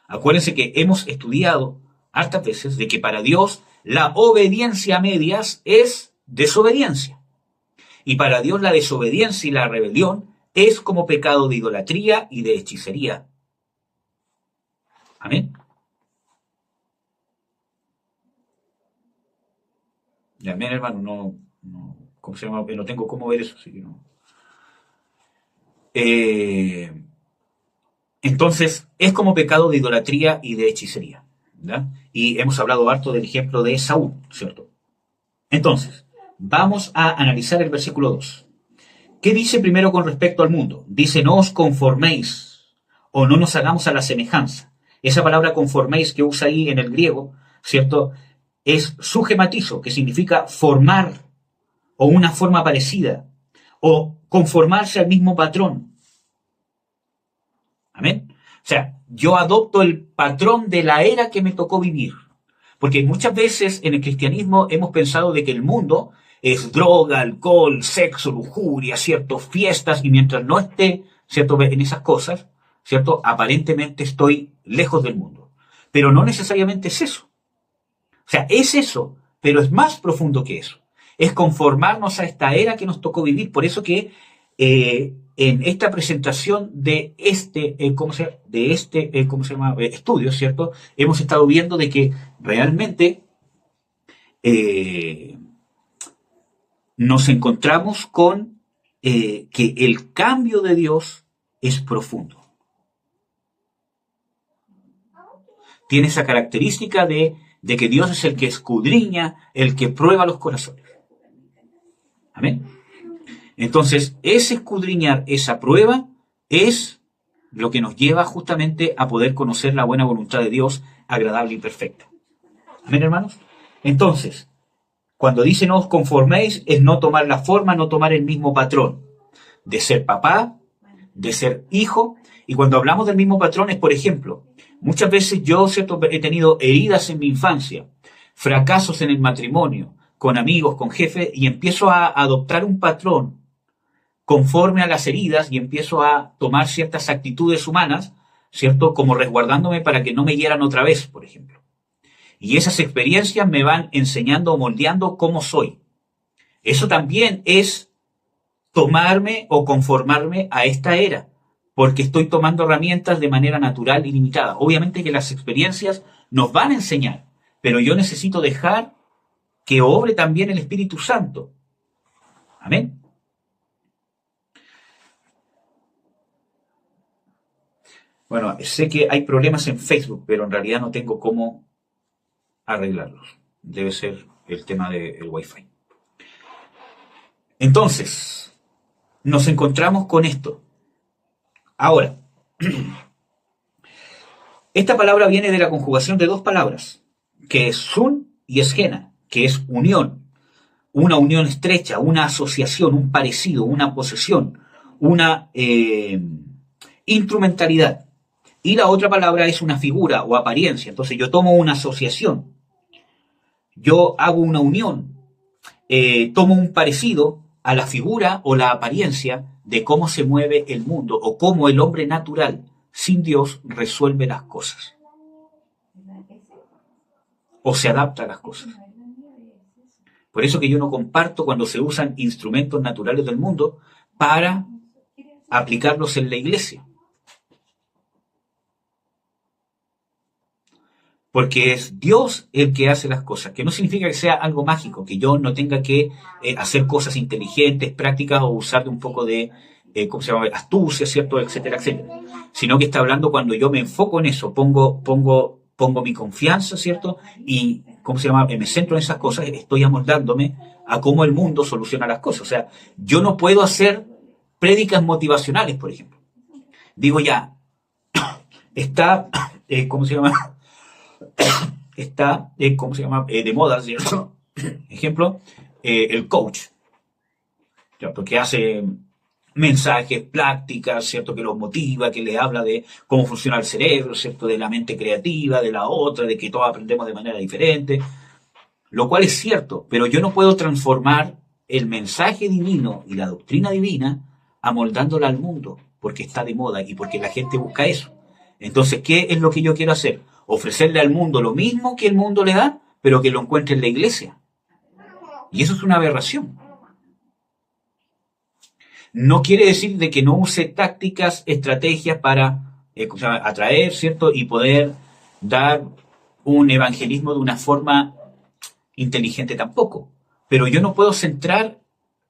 Acuérdense que hemos estudiado hartas veces de que para Dios la obediencia a medias es desobediencia. Y para Dios la desobediencia y la rebelión es como pecado de idolatría y de hechicería. Amén. Amén, hermano, no, ¿cómo se llama? No tengo cómo ver eso, así que no. Entonces, es como pecado de idolatría y de hechicería, ¿verdad? Y hemos hablado harto del ejemplo de Saúl, ¿cierto? Entonces, vamos a analizar el versículo 2. ¿Qué dice primero con respecto al mundo? Dice, no os conforméis o no nos hagamos a la semejanza. Esa palabra conforméis que usa ahí en el griego, ¿cierto? Es sugematizo, que significa formar o una forma parecida o conformarse al mismo patrón. Amén. O sea, yo adopto el patrón de la era que me tocó vivir. Porque muchas veces en el cristianismo hemos pensado de que el mundo es droga, alcohol, sexo, lujuria, ¿cierto? Fiestas, y mientras no esté, ¿cierto? En esas cosas, ¿cierto? Aparentemente estoy lejos del mundo. Pero no necesariamente es eso. O sea, es eso, pero es más profundo que eso. Es conformarnos a esta era que nos tocó vivir. Por eso que en esta presentación de este, estudio, ¿cierto? Hemos estado viendo de que realmente nos encontramos con que el cambio de Dios es profundo. Tiene esa característica de que Dios es el que escudriña, el que prueba los corazones. Amén. Entonces, ese escudriñar, esa prueba, es lo que nos lleva justamente a poder conocer la buena voluntad de Dios, agradable y perfecta. Amén, hermanos. Entonces, cuando dice no os conforméis, es no tomar la forma, no tomar el mismo patrón de ser papá, de ser hijo. Y cuando hablamos del mismo patrón es, por ejemplo, muchas veces yo, ¿cierto?, he tenido heridas en mi infancia, fracasos en el matrimonio, con amigos, con jefes, y empiezo a adoptar un patrón conforme a las heridas y empiezo a tomar ciertas actitudes humanas, ¿cierto?, como resguardándome para que no me hieran otra vez, por ejemplo. Y esas experiencias me van enseñando o moldeando cómo soy. Eso también es tomarme o conformarme a esta era, porque estoy tomando herramientas de manera natural y limitada. Obviamente que las experiencias nos van a enseñar, pero yo necesito dejar que obre también el Espíritu Santo. Amén. Bueno, sé que hay problemas en Facebook, pero en realidad no tengo cómo arreglarlos. Debe ser el tema del Wi-Fi. Entonces, nos encontramos con esto. Ahora, esta palabra viene de la conjugación de dos palabras, que es sun y esgena, que es unión. una unión estrecha, una asociación, un parecido, una posesión, una instrumentalidad. Y la otra palabra es una figura o apariencia. Entonces yo tomo una asociación, yo hago una unión, tomo un parecido a la figura o la apariencia de cómo se mueve el mundo o cómo el hombre natural sin Dios resuelve las cosas o se adapta a las cosas. Por eso que yo no comparto cuando se usan instrumentos naturales del mundo para aplicarlos en la iglesia. Porque es Dios el que hace las cosas, que no significa que sea algo mágico, que yo no tenga que hacer cosas inteligentes, prácticas o usar de un poco de, ¿cómo se llama?, astucia, ¿cierto?, etcétera, etcétera. Sino que está hablando cuando yo me enfoco en eso, pongo mi confianza, ¿cierto? Y, ¿cómo se llama?, me centro en esas cosas, estoy amoldándome a cómo el mundo soluciona las cosas. O sea, yo no puedo hacer prédicas motivacionales, por ejemplo. Digo ya, está, ¿cómo se llama?, está, ¿cómo se llama?, de moda, ¿cierto? Ejemplo, el coach, ¿cierto?, que hace mensajes, prácticas, ¿cierto?, que los motiva, que les habla de cómo funciona el cerebro, ¿cierto?, de la mente creativa, de la otra, de que todos aprendemos de manera diferente, lo cual es cierto, pero yo no puedo transformar el mensaje divino y la doctrina divina amoldándola al mundo, porque está de moda y porque la gente busca eso. Entonces, ¿qué es lo que yo quiero hacer? Ofrecerle al mundo lo mismo que el mundo le da, pero que lo encuentre en la iglesia. Y eso es una aberración. No quiere decir de que no use tácticas, estrategias para atraer, ¿cierto?, y poder dar un evangelismo de una forma inteligente tampoco. Pero yo no puedo centrar,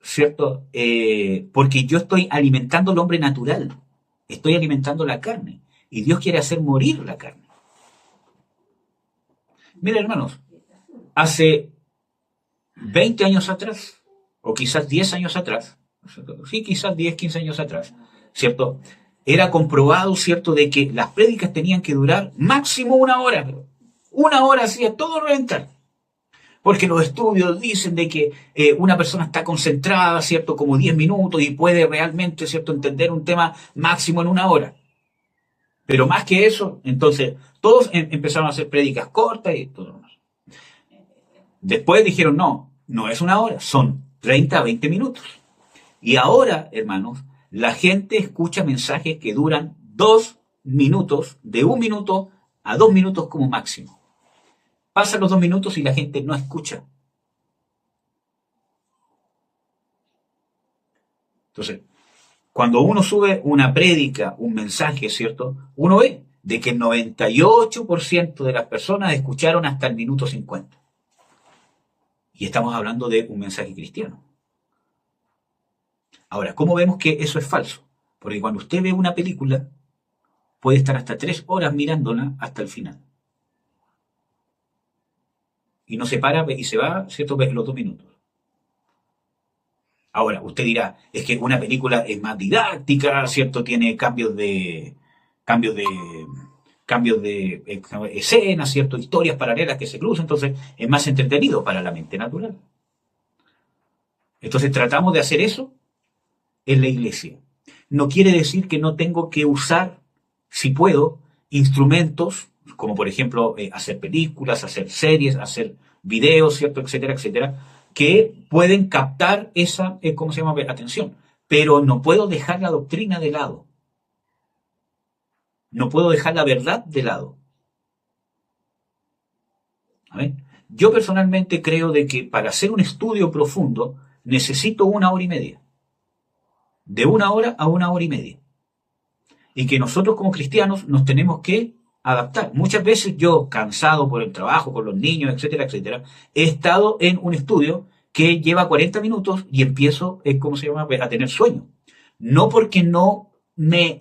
¿cierto?, porque yo estoy alimentando al hombre natural, estoy alimentando la carne, y Dios quiere hacer morir la carne. Mira, hermanos, hace 20 años atrás, o quizás 10 años atrás, sí, quizás 10, 15 años atrás, ¿cierto?, era comprobado, ¿cierto?, de que las prédicas tenían que durar máximo una hora. Una hora hacía todo reventar. Porque los estudios dicen de que una persona está concentrada, ¿cierto?, como 10 minutos y puede realmente, ¿cierto?, entender un tema máximo en una hora. Pero más que eso, entonces, todos empezaron a hacer prédicas cortas y todo lo demás. Después dijeron, no es una hora, son 30 a 20 minutos. Y ahora, hermanos, la gente escucha mensajes que duran 2 minutos, de 1 minuto a 2 minutos como máximo. Pasan los 2 minutos y la gente no escucha. Entonces, cuando uno sube una prédica, un mensaje, ¿cierto?, uno ve de que el 98% de las personas escucharon hasta el minuto 50. Y estamos hablando de un mensaje cristiano. Ahora, ¿cómo vemos que eso es falso? Porque cuando usted ve una película, puede estar hasta 3 horas mirándola hasta el final. Y no se para y se va, ¿cierto?, los 2 minutos. Ahora, usted dirá, es que una película es más didáctica, ¿cierto?, tiene cambios de escenas, ¿cierto?, historias paralelas que se cruzan, entonces es más entretenido para la mente natural. Entonces tratamos de hacer eso en la iglesia. No quiere decir que no tengo que usar, si puedo, instrumentos, como por ejemplo hacer películas, hacer series, hacer videos, ¿cierto?, etcétera, etcétera, que pueden captar esa, atención. Pero no puedo dejar la doctrina de lado. No puedo dejar la verdad de lado. ¿Vale? Yo personalmente creo de que para hacer un estudio profundo necesito 1 hora y media. De 1 hora a 1 hora y media. Y que nosotros como cristianos nos tenemos que adaptar. Muchas veces yo, cansado por el trabajo, por los niños, etcétera, etcétera, he estado en un estudio que lleva 40 minutos y empiezo, a tener sueño. No porque no me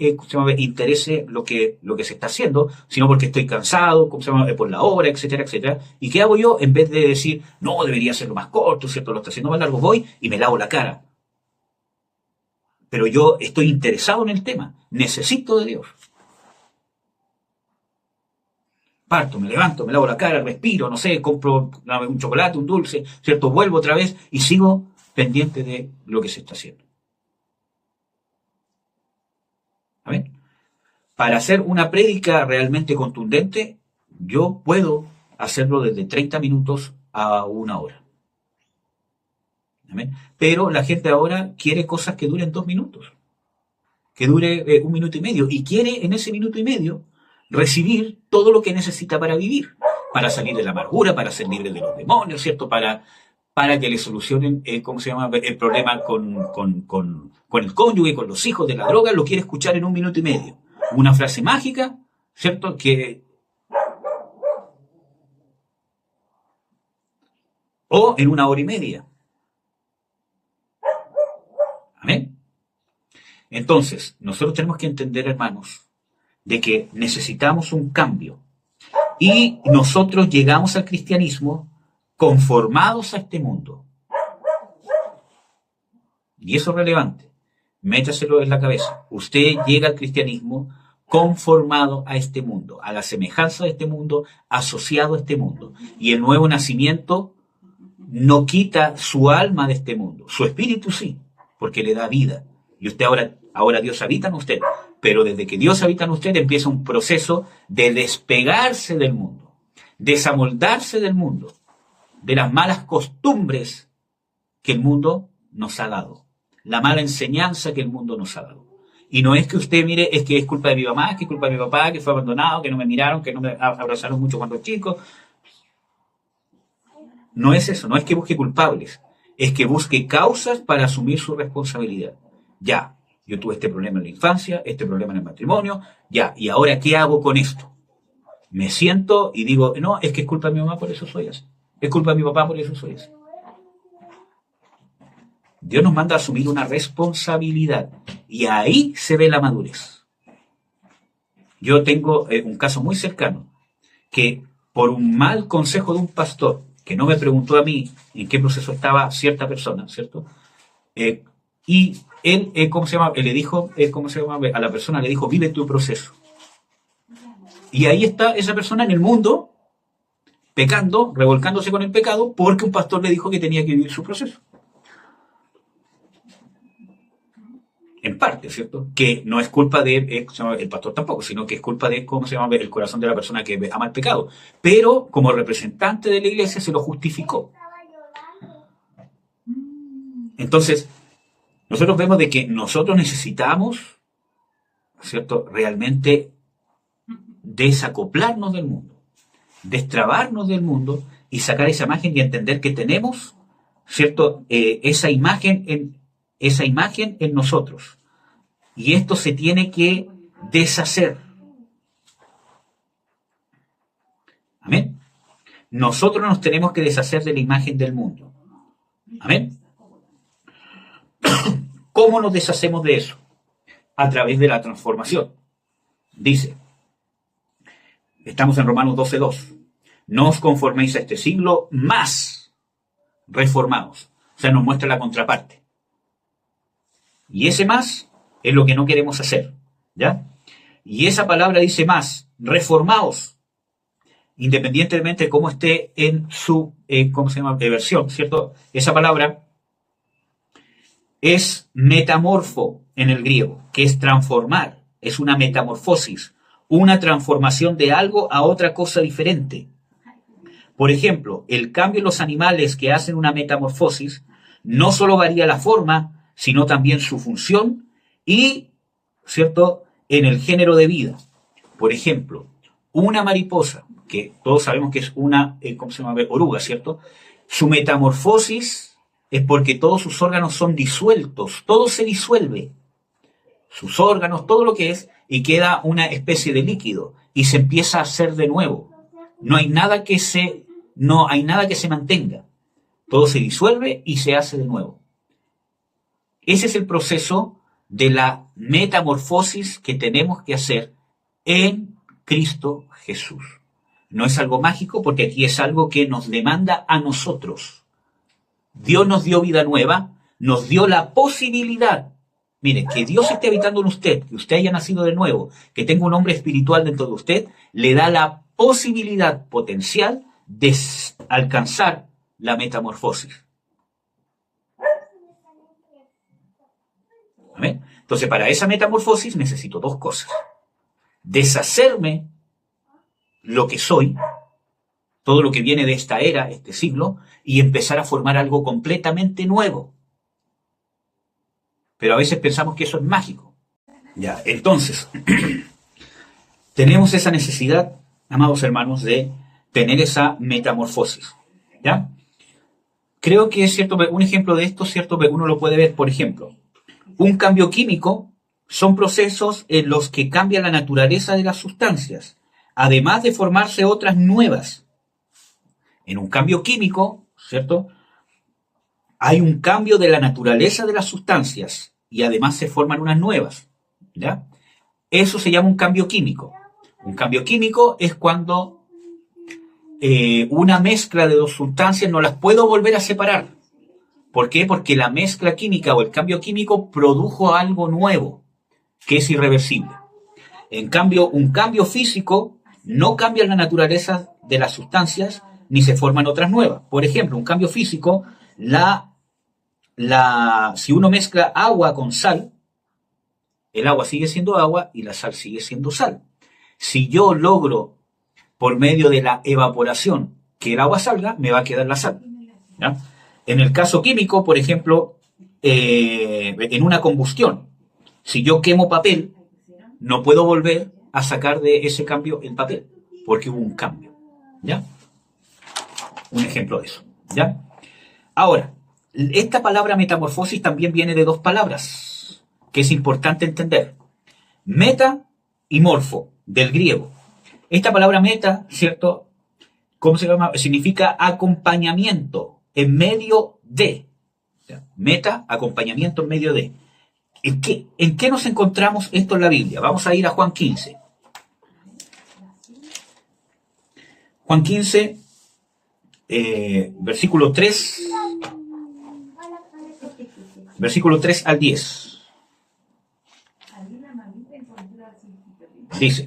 interese lo que se está haciendo, sino porque estoy cansado, por la hora, etcétera, etcétera. ¿Y qué hago yo? En vez de decir, no, debería hacerlo más corto, ¿cierto?, lo está haciendo más largo, voy y me lavo la cara. Pero yo estoy interesado en el tema, necesito de Dios. Parto, me levanto, me lavo la cara, respiro, no sé, compro un chocolate, un dulce, ¿cierto? Vuelvo otra vez y sigo pendiente de lo que se está haciendo. ¿Amén? Para hacer una prédica realmente contundente, yo puedo hacerlo desde 30 minutos a 1 hora. ¿Amén? Pero la gente ahora quiere cosas que duren 2 minutos, que dure 1 minuto y medio, y quiere en ese minuto y medio recibir todo lo que necesita para vivir, para salir de la amargura, para ser libre de los demonios, ¿cierto? Para que le solucionen, ¿cómo se llama?, el problema con el cónyuge, con los hijos, de la droga, lo quiere escuchar en 1 minuto y medio. Una frase mágica, ¿cierto? O en 1 hora y media. ¿Amén? Entonces, nosotros tenemos que entender, hermanos, de que necesitamos un cambio. Y nosotros llegamos al cristianismo conformados a este mundo. Y eso es relevante. Métaselo en la cabeza. Usted llega al cristianismo conformado a este mundo, a la semejanza de este mundo, asociado a este mundo. Y el nuevo nacimiento no quita su alma de este mundo. Su espíritu sí, porque le da vida. Y usted ahora Dios habita en usted. Pero desde que Dios habita en usted empieza un proceso de despegarse del mundo, desamoldarse del mundo, de las malas costumbres que el mundo nos ha dado, la mala enseñanza que el mundo nos ha dado. Y no es que usted mire, es que es culpa de mi mamá, que es culpa de mi papá, que fue abandonado, que no me miraron, que no me abrazaron mucho cuando chico. No es eso, no es que busque culpables, es que busque causas para asumir su responsabilidad. Ya, yo tuve este problema en la infancia, este problema en el matrimonio, ya, ¿y ahora qué hago con esto? Me siento y digo, no, es que es culpa de mi mamá, por eso soy así. Es culpa de mi papá, por eso soy así. Dios nos manda a asumir una responsabilidad y ahí se ve la madurez. Yo tengo un caso muy cercano que por un mal consejo de un pastor que no me preguntó a mí en qué proceso estaba cierta persona, ¿cierto? Y él, ¿cómo se llama? Él le dijo, ¿cómo se llama? A la persona le dijo, vive tu proceso. Y ahí está esa persona en el mundo, pecando, revolcándose con el pecado, porque un pastor le dijo que tenía que vivir su proceso. En parte, ¿cierto? Que no es culpa de el pastor tampoco, sino que es culpa de, ¿cómo se llama?, el corazón de la persona que ama el pecado. Pero como representante de la iglesia se lo justificó. Entonces, nosotros vemos de que nosotros necesitamos, ¿cierto?, realmente desacoplarnos del mundo, destrabarnos del mundo y sacar esa imagen y entender que tenemos, ¿cierto?, esa imagen en nosotros. Y esto se tiene que deshacer. Amén. Nosotros nos tenemos que deshacer de la imagen del mundo. Amén. ¿Cómo nos deshacemos de eso? A través de la transformación. Dice, estamos en Romanos 12:2. No os conforméis a este siglo, más reformados. O sea, nos muestra la contraparte. Y ese más es lo que no queremos hacer, ¿ya? Y esa palabra dice más, reformaos, independientemente de cómo esté en su, ¿cómo se llama?, versión, ¿cierto? Esa palabra es metamorfo en el griego, que es transformar, es una metamorfosis, una transformación de algo a otra cosa diferente. Por ejemplo, el cambio en los animales que hacen una metamorfosis no solo varía la forma, sino también su función y, ¿cierto?, en el género de vida. Por ejemplo, una mariposa, que todos sabemos que es una, ¿cómo se llama?, oruga, ¿cierto? Su metamorfosis es porque todos sus órganos son disueltos, todo se disuelve, sus órganos, todo lo que es, y queda una especie de líquido, y se empieza a hacer de nuevo. No hay nada que se mantenga. Todo se disuelve y se hace de nuevo. Ese es el proceso de la metamorfosis que tenemos que hacer en Cristo Jesús. No es algo mágico porque aquí es algo que nos demanda a nosotros. Dios nos dio vida nueva, nos dio la posibilidad. Mire, que Dios esté habitando en usted, que usted haya nacido de nuevo, que tenga un hombre espiritual dentro de usted, le da la posibilidad potencial de alcanzar la metamorfosis. ¿Amén? Entonces, para esa metamorfosis necesito dos cosas. Deshacerme lo que soy, todo lo que viene de esta era, este siglo, y empezar a formar algo completamente nuevo. Pero a veces pensamos que eso es mágico. Ya, entonces, tenemos esa necesidad, amados hermanos, de tener esa metamorfosis. ¿Ya? Creo que es cierto, un ejemplo de esto, cierto, uno lo puede ver, por ejemplo, un cambio químico son procesos en los que cambia la naturaleza de las sustancias, además de formarse otras nuevas. En un cambio químico, ¿cierto? Hay un cambio de la naturaleza de las sustancias y además se forman unas nuevas. ¿Ya? Eso se llama un cambio químico. Un cambio químico es cuando una mezcla de dos sustancias no las puedo volver a separar. ¿Por qué? Porque la mezcla química o el cambio químico produjo algo nuevo, que es irreversible. En cambio, un cambio físico no cambia la naturaleza de las sustancias ni se forman otras nuevas. Por ejemplo, un cambio físico, si uno mezcla agua con sal, el agua sigue siendo agua y la sal sigue siendo sal. Si yo logro, por medio de la evaporación, que el agua salga, me va a quedar la sal. ¿Ya? En el caso químico, por ejemplo, en una combustión, si yo quemo papel, no puedo volver a sacar de ese cambio el papel, porque hubo un cambio. ¿Ya? Un ejemplo de eso. ¿Ya? Ahora, esta palabra metamorfosis también viene de dos palabras, que es importante entender. Meta y morfo, del griego. Esta palabra meta, ¿cierto? ¿Cómo se llama? Significa acompañamiento en medio de. Meta, acompañamiento en medio de. ¿En qué nos encontramos esto en la Biblia? Vamos a ir a Juan 15. Juan 15, versículo 3. Versículo 3 al 10. Dice: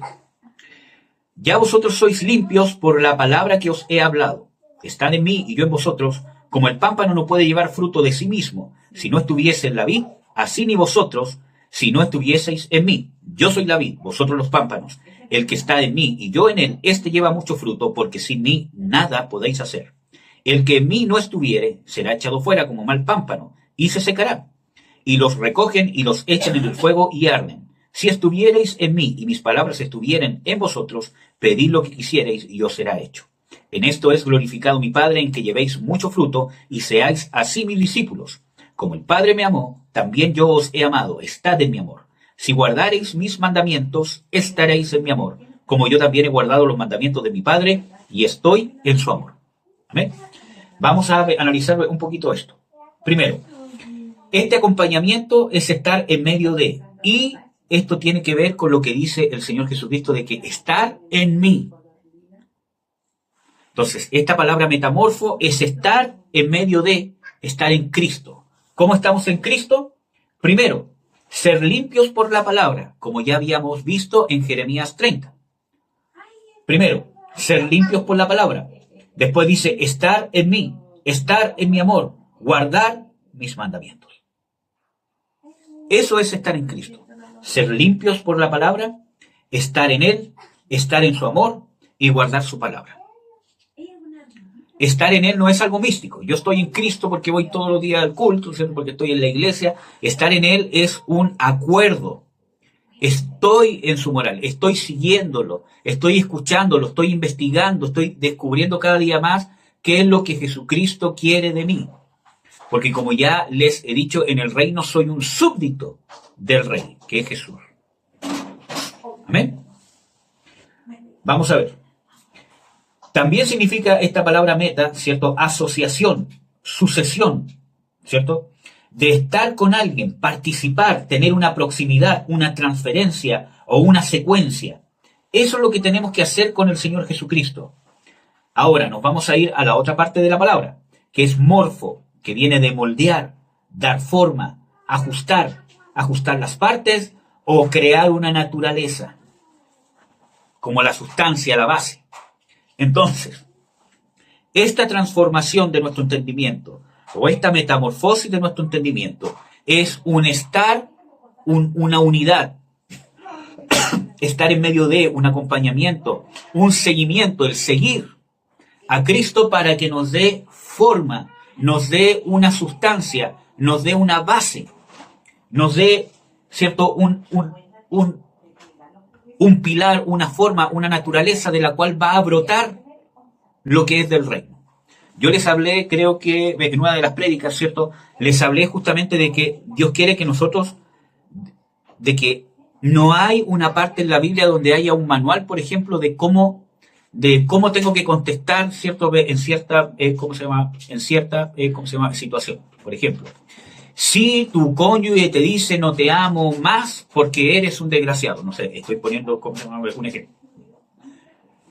Ya vosotros sois limpios por la palabra que os he hablado. Estad en mí y yo en vosotros, como el pámpano no puede llevar fruto de sí mismo, si no estuviese en la vid, así ni vosotros, si no estuvieseis en mí. Yo soy la vid, vosotros los pámpanos. El que está en mí y yo en él, éste lleva mucho fruto, porque sin mí nada podéis hacer. El que en mí no estuviere, será echado fuera como mal pámpano, y se secará. Y los recogen y los echan en el fuego y arden. Si estuviereis en mí y mis palabras estuvieren en vosotros, pedid lo que quisiereis y os será hecho. En esto es glorificado mi Padre, en que llevéis mucho fruto y seáis así mis discípulos. Como el Padre me amó, también yo os he amado. Estad en mi amor. Si guardareis mis mandamientos, estaréis en mi amor, como yo también he guardado los mandamientos de mi Padre y estoy en su amor. ¿Amén? Vamos a analizar un poquito esto. Primero, este acompañamiento es estar en medio de, y esto tiene que ver con lo que dice el Señor Jesucristo de que estar en mí. Entonces, esta palabra metamorfo es estar en medio de, estar en Cristo. ¿Cómo estamos en Cristo? Primero, ser limpios por la palabra, como ya habíamos visto en Jeremías 30. Primero, ser limpios por la palabra. Después dice, estar en mí, estar en mi amor, guardar mis mandamientos. Eso es estar en Cristo. Ser limpios por la palabra, estar en Él, estar en su amor y guardar su palabra. Estar en Él no es algo místico. Yo estoy en Cristo porque voy todos los días al culto, ¿cierto? Porque estoy en la iglesia. Estar en Él es un acuerdo. Estoy en su moral, estoy siguiéndolo, estoy escuchándolo, estoy investigando, estoy descubriendo cada día más qué es lo que Jesucristo quiere de mí. Porque como ya les he dicho, en el reino soy un súbdito del rey, que es Jesús. Amén. Vamos a ver. También significa esta palabra meta, ¿cierto? Asociación, sucesión, ¿cierto? De estar con alguien, participar, tener una proximidad, una transferencia o una secuencia. Eso es lo que tenemos que hacer con el Señor Jesucristo. Ahora nos vamos a ir a la otra parte de la palabra, que es morfo, que viene de moldear, dar forma, ajustar las partes o crear una naturaleza, como la sustancia, la base. Entonces, esta transformación de nuestro entendimiento, o esta metamorfosis de nuestro entendimiento, es un estar, una unidad, estar en medio de un acompañamiento, un seguimiento, el seguir a Cristo para que nos dé forma, nos dé una sustancia, nos dé una base, nos dé, ¿cierto?, un pilar, una forma, una naturaleza de la cual va a brotar lo que es del reino. Yo les hablé, creo que en una de las prédicas, ¿cierto?, les hablé justamente de que Dios quiere que nosotros, de que no hay una parte en la Biblia donde haya un manual, por ejemplo, de cómo tengo que contestar, ¿cierto?, en cierta, situación. Por ejemplo, si tu cónyuge te dice no te amo más porque eres un desgraciado, no sé, estoy poniendo un ejemplo.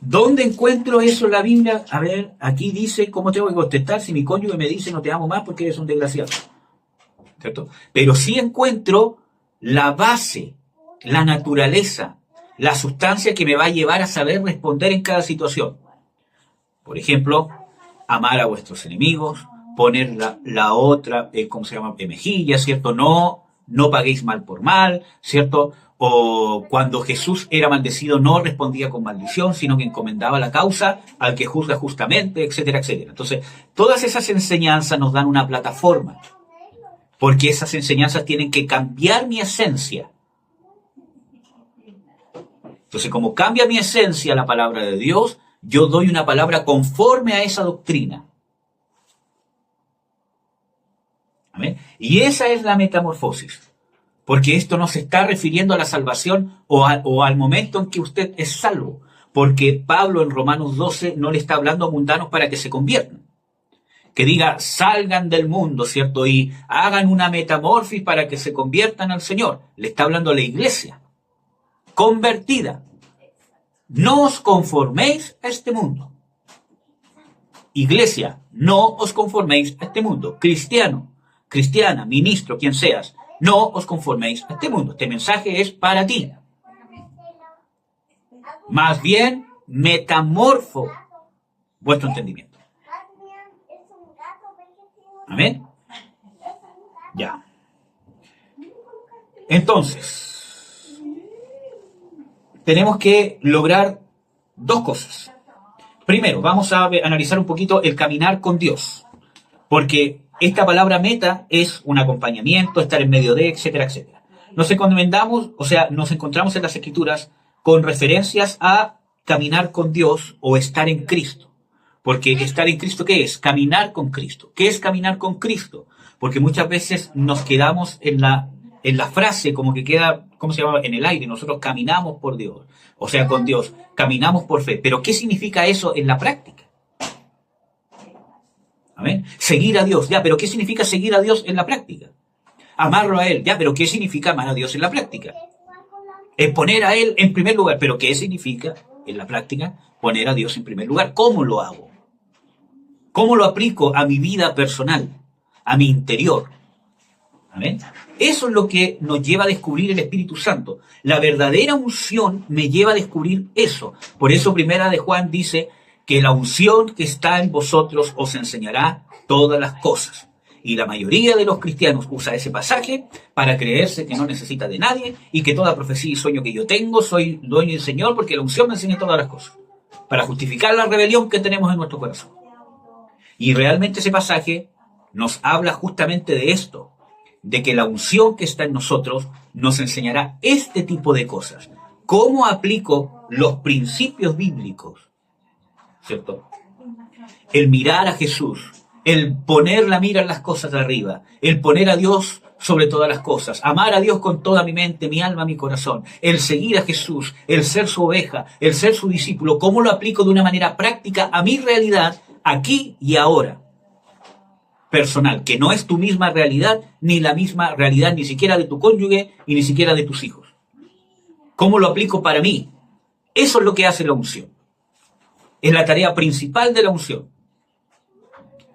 ¿Dónde encuentro eso en la Biblia? A ver, aquí dice cómo tengo que contestar si mi cónyuge me dice no te amo más porque eres un desgraciado, ¿cierto? Pero sí encuentro la base, la naturaleza, la sustancia que me va a llevar a saber responder en cada situación. Por ejemplo, amar a vuestros enemigos, poner la otra, mejilla, ¿cierto? No paguéis mal por mal, ¿cierto? O cuando Jesús era maldecido no respondía con maldición, sino que encomendaba la causa al que juzga justamente, etcétera, etcétera. Entonces, todas esas enseñanzas nos dan una plataforma, porque esas enseñanzas tienen que cambiar mi esencia. Entonces, como cambia mi esencia la palabra de Dios, yo doy una palabra conforme a esa doctrina. ¿Amén? Y esa es la metamorfosis. Porque esto no se está refiriendo a la salvación o al momento en que usted es salvo. Porque Pablo en Romanos 12 no le está hablando a mundanos para que se conviertan. Que diga, salgan del mundo, ¿cierto? Y hagan una metamorfosis para que se conviertan al Señor. Le está hablando a la iglesia convertida. No os conforméis a este mundo. Iglesia, no os conforméis a este mundo. Cristiano, cristiana, ministro, quien seas, no os conforméis a este mundo. Este mensaje es para ti. Más bien, metamorfo vuestro entendimiento. ¿Amén? Ya. Entonces, tenemos que lograr dos cosas. Primero, vamos a analizar un poquito el caminar con Dios. Porque esta palabra meta es un acompañamiento, estar en medio de, etcétera, etcétera. Nos encontramos en las Escrituras con referencias a caminar con Dios o estar en Cristo. Porque estar en Cristo, ¿qué es? Caminar con Cristo. ¿Qué es caminar con Cristo? Porque muchas veces nos quedamos en la frase como que queda, en el aire. Nosotros caminamos por Dios. O sea, con Dios. Caminamos por fe. Pero ¿qué significa eso en la práctica? ¿Amén? Seguir a Dios. Ya, pero ¿qué significa seguir a Dios en la práctica? Amarlo a Él. Ya, pero ¿qué significa amar a Dios en la práctica? Poner a Él en primer lugar. Pero ¿qué significa en la práctica poner a Dios en primer lugar? ¿Cómo lo hago? ¿Cómo lo aplico a mi vida personal? A mi interior. ¿Amén? Eso es lo que nos lleva a descubrir el Espíritu Santo. La verdadera unción me lleva a descubrir eso. Por eso Primera de Juan dice que la unción que está en vosotros os enseñará todas las cosas. Y la mayoría de los cristianos usa ese pasaje para creerse que no necesita de nadie y que toda profecía y sueño que yo tengo soy dueño del Señor porque la unción me enseña todas las cosas. Para justificar la rebelión que tenemos en nuestro corazón. Y realmente ese pasaje nos habla justamente de esto, de que la unción que está en nosotros nos enseñará este tipo de cosas. ¿Cómo aplico los principios bíblicos? ¿Cierto? El mirar a Jesús, el poner la mira en las cosas de arriba, el poner a Dios sobre todas las cosas, amar a Dios con toda mi mente, mi alma, mi corazón, el seguir a Jesús, el ser su oveja, el ser su discípulo. ¿Cómo lo aplico de una manera práctica a mi realidad aquí y ahora? Personal, que no es tu misma realidad, ni la misma realidad ni siquiera de tu cónyuge y ni siquiera de tus hijos. ¿Cómo lo aplico para mí? Eso es lo que hace la unción. Es la tarea principal de la unción.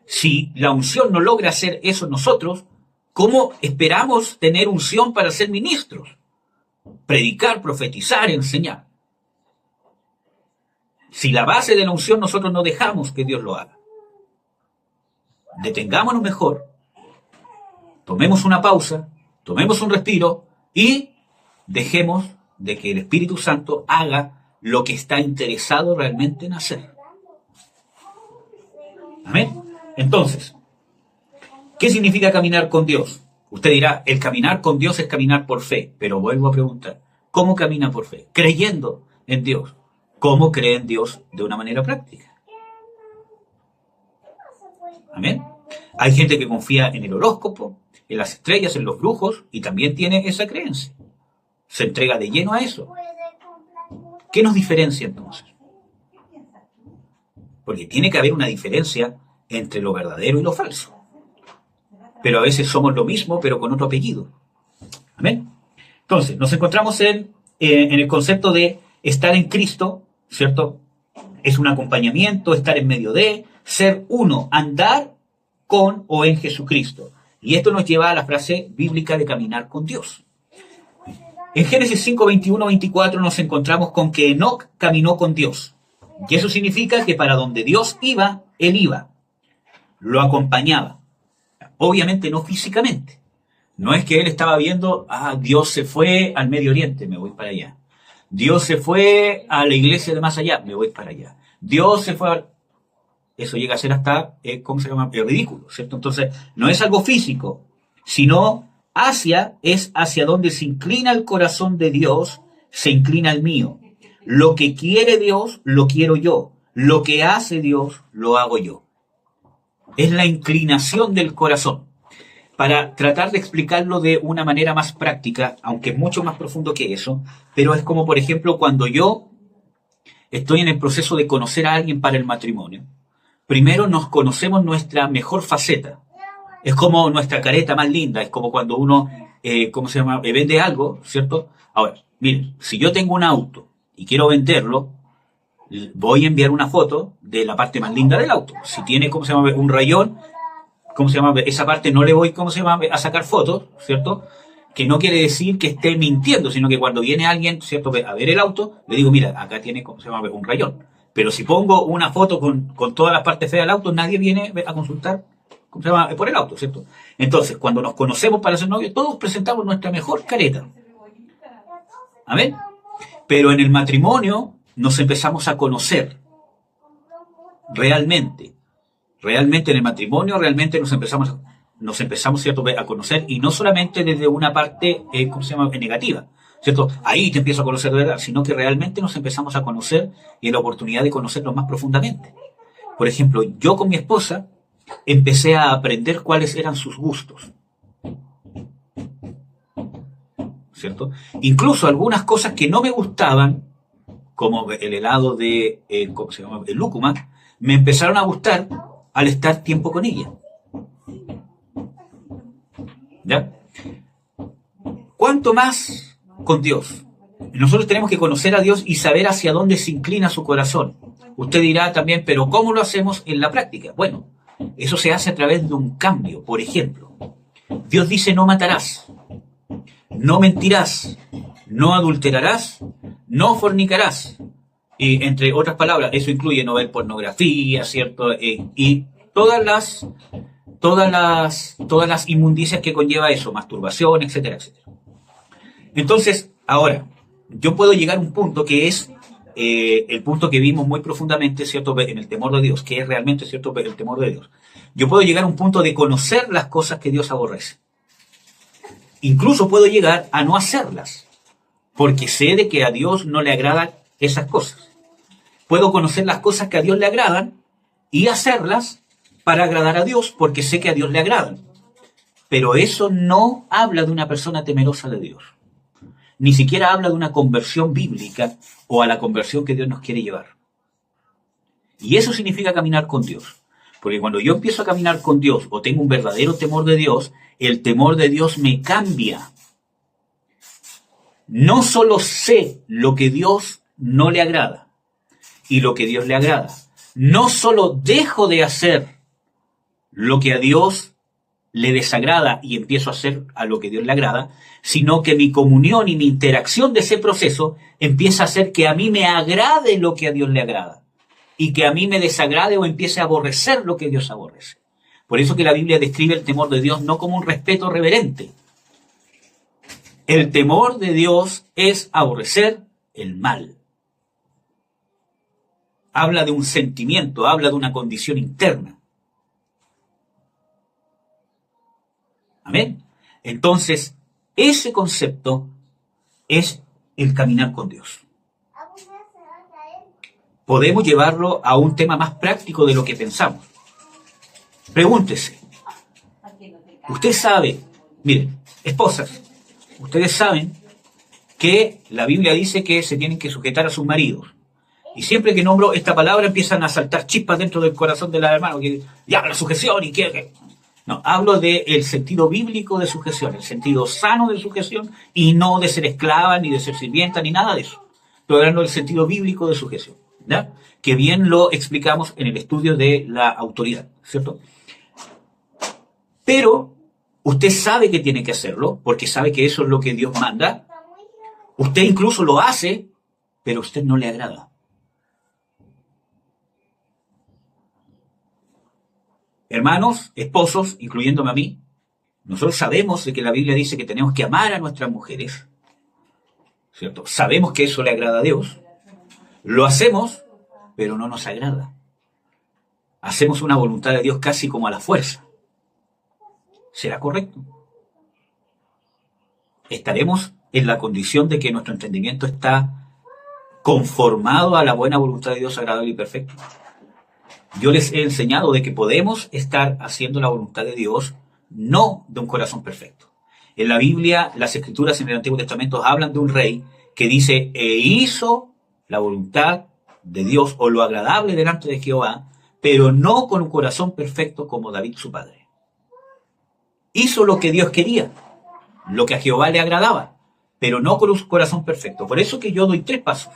Si la unción no logra hacer eso en nosotros, ¿cómo esperamos tener unción para ser ministros? Predicar, profetizar, enseñar. Si la base de la unción nosotros no dejamos que Dios lo haga. Detengámonos mejor, tomemos una pausa, tomemos un respiro y dejemos de que el Espíritu Santo haga lo que está interesado realmente en hacer. Amén. Entonces, ¿qué significa caminar con Dios? Usted dirá, el caminar con Dios es caminar por fe, pero vuelvo a preguntar, ¿cómo camina por fe? Creyendo en Dios. ¿Cómo cree en Dios de una manera práctica? Amén. Hay gente que confía en el horóscopo, en las estrellas, en los brujos, y también tiene esa creencia. Se entrega de lleno a eso. ¿Qué nos diferencia entonces? Porque tiene que haber una diferencia entre lo verdadero y lo falso. Pero a veces somos lo mismo, pero con otro apellido. Amén. Entonces, nos encontramos en el concepto de estar en Cristo, ¿cierto? Es un acompañamiento, estar en medio de, ser uno, andar con o en Jesucristo. Y esto nos lleva a la frase bíblica de caminar con Dios. En Génesis 5, 21, 24 nos encontramos con que Enoc caminó con Dios. Y eso significa que para donde Dios iba, él iba. Lo acompañaba. Obviamente no físicamente. No es que él estaba viendo, Dios se fue al Medio Oriente, me voy para allá. Dios se fue a la iglesia de más allá, me voy para allá. Dios se fue a... Eso llega a ser hasta, ¿cómo se llama? Ridículo, ¿cierto? Entonces, no es algo físico, sino es hacia donde se inclina el corazón de Dios, se inclina el mío. Lo que quiere Dios, lo quiero yo. Lo que hace Dios, lo hago yo. Es la inclinación del corazón. Para tratar de explicarlo de una manera más práctica, aunque es mucho más profundo que eso, pero es como, por ejemplo, cuando yo estoy en el proceso de conocer a alguien para el matrimonio, primero nos conocemos nuestra mejor faceta. Es como nuestra careta más linda, es como cuando uno, vende algo, ¿cierto? Ahora, miren, si yo tengo un auto y quiero venderlo, voy a enviar una foto de la parte más linda del auto. Si tiene, un rayón, esa parte no le voy, a sacar fotos, ¿cierto? Que no quiere decir que esté mintiendo, sino que cuando viene alguien, ¿cierto?, a ver el auto, le digo, mira, acá tiene, un rayón. Pero si pongo una foto con todas las partes feas del auto, nadie viene a consultar, por el auto, ¿cierto? Entonces, cuando nos conocemos para ser novios, todos presentamos nuestra mejor careta. ¿Amén? Pero en el matrimonio nos empezamos a conocer realmente. Realmente en el matrimonio, realmente nos empezamos, ¿cierto?, a conocer, y no solamente desde una parte, negativa, ¿cierto? Ahí te empiezo a conocer de verdad, sino que realmente nos empezamos a conocer y en la oportunidad de conocernos más profundamente. Por ejemplo, yo con mi esposa empecé a aprender cuáles eran sus gustos, ¿cierto? Incluso algunas cosas que no me gustaban, como el helado de, el lúcuma, me empezaron a gustar al estar tiempo con ella. ¿Ya? ¿Cuánto más con Dios? Nosotros tenemos que conocer a Dios y saber hacia dónde se inclina su corazón. Usted dirá también, pero ¿cómo lo hacemos en la práctica? Bueno, eso se hace a través de un cambio. Por ejemplo, Dios dice no matarás, no mentirás, no adulterarás, no fornicarás. Y entre otras palabras, eso incluye no ver pornografía, ¿cierto? Y todas las inmundicias que conlleva eso, masturbación, etcétera, etcétera. Entonces, ahora, yo puedo llegar a un punto que es el punto que vimos muy profundamente, ¿cierto?, en el temor de Dios, que es realmente, ¿cierto?, el temor de Dios. Yo puedo llegar a un punto de conocer las cosas que Dios aborrece. Incluso puedo llegar a no hacerlas, porque sé de que a Dios no le agradan esas cosas. Puedo conocer las cosas que a Dios le agradan y hacerlas para agradar a Dios, porque sé que a Dios le agradan. Pero eso no habla de una persona temerosa de Dios. Ni siquiera habla de una conversión bíblica o a la conversión que Dios nos quiere llevar. Y eso significa caminar con Dios. Porque cuando yo empiezo a caminar con Dios o tengo un verdadero temor de Dios, el temor de Dios me cambia. No solo sé lo que Dios no le agrada y lo que Dios le agrada. No solo dejo de hacer lo que a Dios le desagrada y empiezo a hacer a lo que Dios le agrada, sino que mi comunión y mi interacción de ese proceso empieza a hacer que a mí me agrade lo que a Dios le agrada. y que a mí me desagrade o empiece a aborrecer lo que Dios aborrece. Por eso que la Biblia describe el temor de Dios no como un respeto reverente. El temor de Dios es aborrecer el mal. Habla de un sentimiento, habla de una condición interna. Amén. Entonces, ese concepto es el caminar con Dios. Podemos llevarlo a un tema más práctico de lo que pensamos. Pregúntese. Usted sabe, miren, esposas, ustedes saben que la Biblia dice que se tienen que sujetar a sus maridos. Y siempre que nombro esta palabra empiezan a saltar chispas dentro del corazón de la hermana, que ya la sujeción y que... No, hablo del sentido bíblico de sujeción, el sentido sano de sujeción y no de ser esclava, ni de ser sirvienta, ni nada de eso. Estoy hablando del sentido bíblico de sujeción, ¿ya? Que bien lo explicamos en el estudio de la autoridad, ¿cierto? Pero usted sabe que tiene que hacerlo, porque sabe que eso es lo que Dios manda. Usted incluso lo hace, pero a usted no le agrada. Hermanos, esposos, incluyéndome a mí, nosotros sabemos de que la Biblia dice que tenemos que amar a nuestras mujeres, ¿cierto? Sabemos que eso le agrada a Dios. Lo hacemos, pero no nos agrada. Hacemos una voluntad de Dios casi como a la fuerza. ¿Será correcto? ¿Estaremos en la condición de que nuestro entendimiento está conformado a la buena voluntad de Dios agradable y perfecta? Yo les he enseñado de que podemos estar haciendo la voluntad de Dios, no de un corazón perfecto. En la Biblia, las Escrituras en el Antiguo Testamento hablan de un rey que dice, e hizo la voluntad de Dios o lo agradable delante de Jehová, pero no con un corazón perfecto como David su padre. Hizo lo que Dios quería, lo que a Jehová le agradaba, pero no con un corazón perfecto. Por eso que yo doy 3 pasos,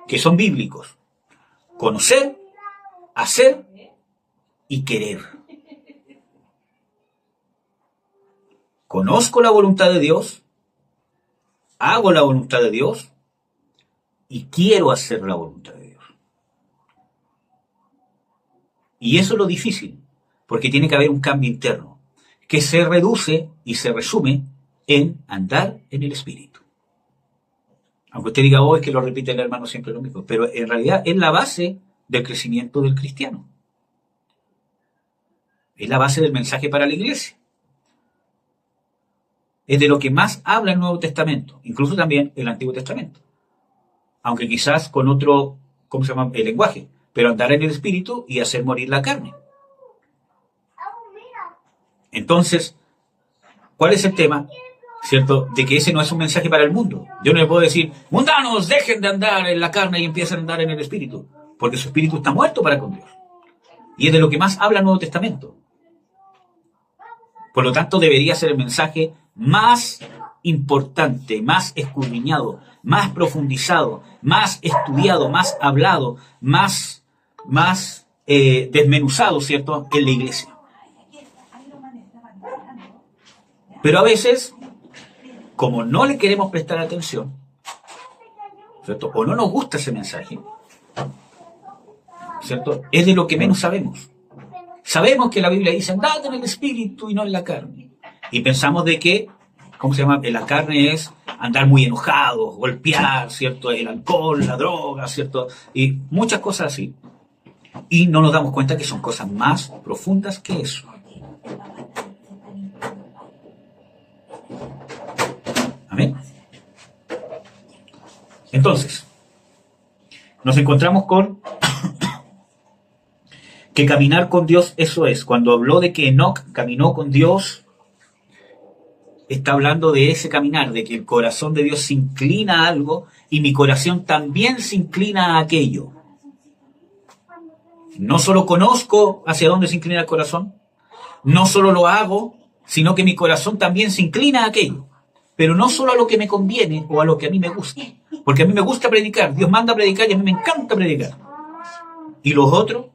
que son bíblicos. Conocer, hacer y querer. Conozco la voluntad de Dios, hago la voluntad de Dios y quiero hacer la voluntad de Dios. Y eso es lo difícil, porque tiene que haber un cambio interno, que se reduce y se resume en andar en el Espíritu. Aunque usted diga, es que lo repite el hermano siempre lo mismo, pero en realidad es la base del crecimiento del cristiano. Es la base del mensaje para la iglesia. Es de lo que más habla el Nuevo Testamento, incluso también el Antiguo Testamento. Aunque quizás con otro, el lenguaje, pero andar en el Espíritu y hacer morir la carne. Entonces, ¿cuál es el tema? ¿Cierto? De que ese no es un mensaje para el mundo. Yo no le puedo decir, mundanos, dejen de andar en la carne y empiecen a andar en el Espíritu. Porque su espíritu está muerto para con Dios. Y es de lo que más habla el Nuevo Testamento. Por lo tanto, debería ser el mensaje más importante, más escudriñado, más profundizado, más estudiado, más hablado, más desmenuzado, ¿cierto?, en la iglesia. Pero a veces, como no le queremos prestar atención, ¿cierto?, o no nos gusta ese mensaje, ¿cierto?, es de lo que menos sabemos. Sabemos que la Biblia dice, andad en el espíritu y no en la carne. Y pensamos de que, en la carne es andar muy enojados, golpear, ¿cierto?, el alcohol, la droga, ¿cierto?, y muchas cosas así. Y no nos damos cuenta que son cosas más profundas que eso. Amén. Entonces, nos encontramos con que caminar con Dios, eso es. Cuando habló de que Enoc caminó con Dios, está hablando de ese caminar, de que el corazón de Dios se inclina a algo y mi corazón también se inclina a aquello. No solo conozco hacia dónde se inclina el corazón, no solo lo hago, sino que mi corazón también se inclina a aquello. Pero no solo a lo que me conviene o a lo que a mí me gusta. Porque a mí me gusta predicar, Dios manda a predicar y a mí me encanta predicar. Y los otros,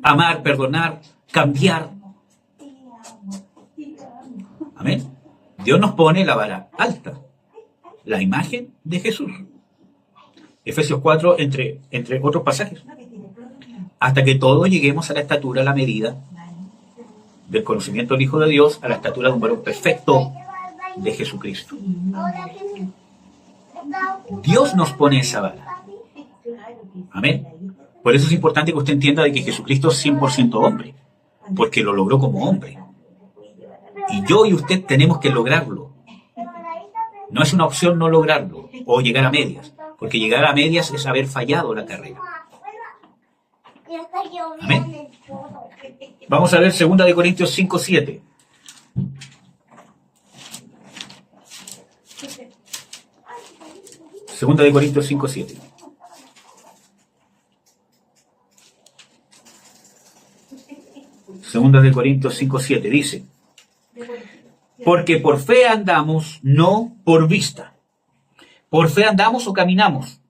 amar, perdonar, cambiar. Amén. Dios nos pone la vara alta, la imagen de Jesús. Efesios 4, entre otros pasajes. hasta que todos lleguemos a la estatura, a la medida del conocimiento del Hijo de Dios, a la estatura de un varón perfecto de Jesucristo. Dios nos pone esa vara. Amén. Por eso es importante que usted entienda de que Jesucristo es 100% hombre, porque lo logró como hombre. Y yo y usted tenemos que lograrlo. No es una opción no lograrlo o llegar a medias, porque llegar a medias es haber fallado la carrera. Amén. Vamos a ver 2 Corintios 5:7. Segunda de Corintios 5:7. Segunda de Corintios 5:7 dice: porque por fe andamos, no por vista. Por fe andamos o caminamos.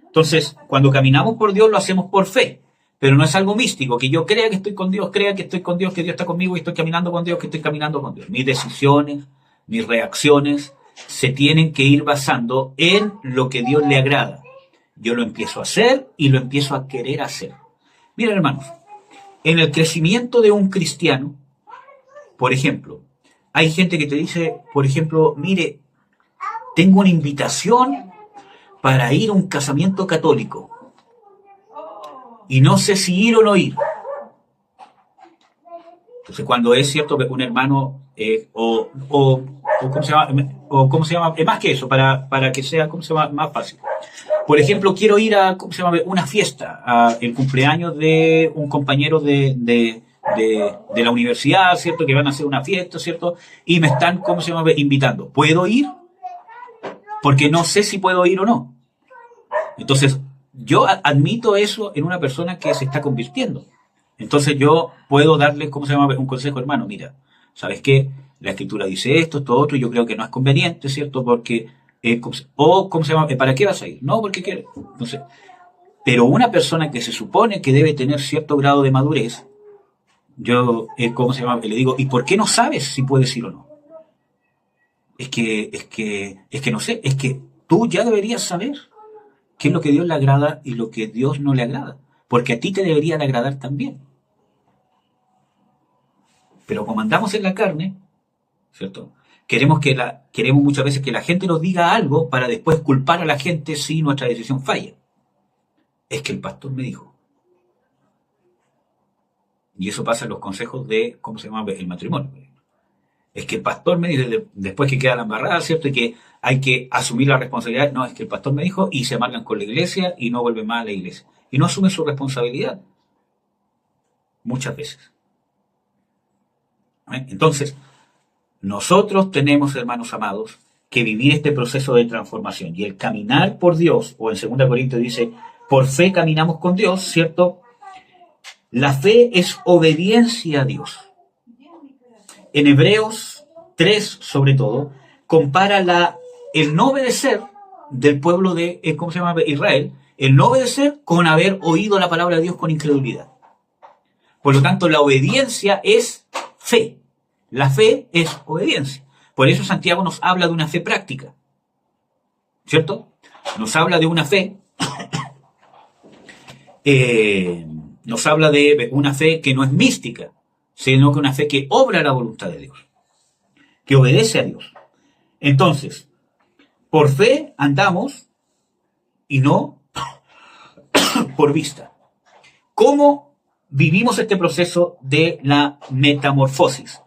Entonces, cuando caminamos por Dios lo hacemos por fe, pero no es algo místico, que yo crea que estoy con Dios, crea que estoy con Dios, que Dios está conmigo y estoy caminando con Dios, que estoy caminando con Dios. Mis decisiones, mis reacciones se tienen que ir basando en lo que Dios le agrada. Yo lo empiezo a hacer y lo empiezo a querer hacer. Miren, hermanos, en el crecimiento de un cristiano, por ejemplo, hay gente que te dice, por ejemplo, mire, tengo una invitación para ir a un casamiento católico y no sé si ir o no ir. Entonces, cuando es cierto que un hermano ¿cómo se llama? Más que eso, para que sea, ¿cómo se llama? Más fácil. Por ejemplo, quiero ir a, ¿cómo se llama? Una fiesta, el cumpleaños de un compañero de la universidad, ¿cierto? Que van a hacer una fiesta, ¿cierto? Y me están, ¿cómo se llama? Invitando. ¿Puedo ir? Porque no sé si puedo ir o no. Entonces, yo admito eso en una persona que se está convirtiendo. Entonces yo puedo darle, ¿cómo se llama? Un consejo, hermano. Mira, ¿sabes qué? La Escritura dice esto otro, y yo creo que no es conveniente, ¿cierto? Porque, ¿cómo se llama? ¿Para qué vas a ir? No, porque quiere. Entonces, pero una persona que se supone que debe tener cierto grado de madurez, yo, ¿cómo se llama? Le digo, ¿y por qué no sabes si puedes ir o no? Es que no sé, es que tú ya deberías saber qué es lo que a Dios le agrada y lo que a Dios no le agrada, porque a ti te debería de agradar también. Pero como andamos en la carne, ¿cierto? Queremos muchas veces que la gente nos diga algo para después culpar a la gente si nuestra decisión falla. Es que el pastor me dijo. Y eso pasa en los consejos de, ¿cómo se llama? El matrimonio. Es que el pastor me dice, después que queda la embarrada, ¿cierto? Y que hay que asumir la responsabilidad. No, es que el pastor me dijo y se amargan con la iglesia y no vuelven más a la iglesia. Y no asumen su responsabilidad. Muchas veces. Entonces, nosotros tenemos, hermanos amados, que vivir este proceso de transformación. Y el caminar por Dios, o en 2 Corintios dice, por fe caminamos con Dios, ¿cierto? La fe es obediencia a Dios. En Hebreos 3, sobre todo, compara el no obedecer del pueblo de, ¿cómo se llama? Israel, el no obedecer con haber oído la palabra de Dios con incredulidad. Por lo tanto, la obediencia es fe. La fe es obediencia. Por eso Santiago nos habla de una fe práctica. ¿Cierto? Nos habla de una fe, nos habla de una fe que no es mística, sino que una fe que obra la voluntad de Dios, que obedece a Dios. Entonces, por fe andamos y no por vista. ¿Cómo vivimos este proceso de la metamorfosis?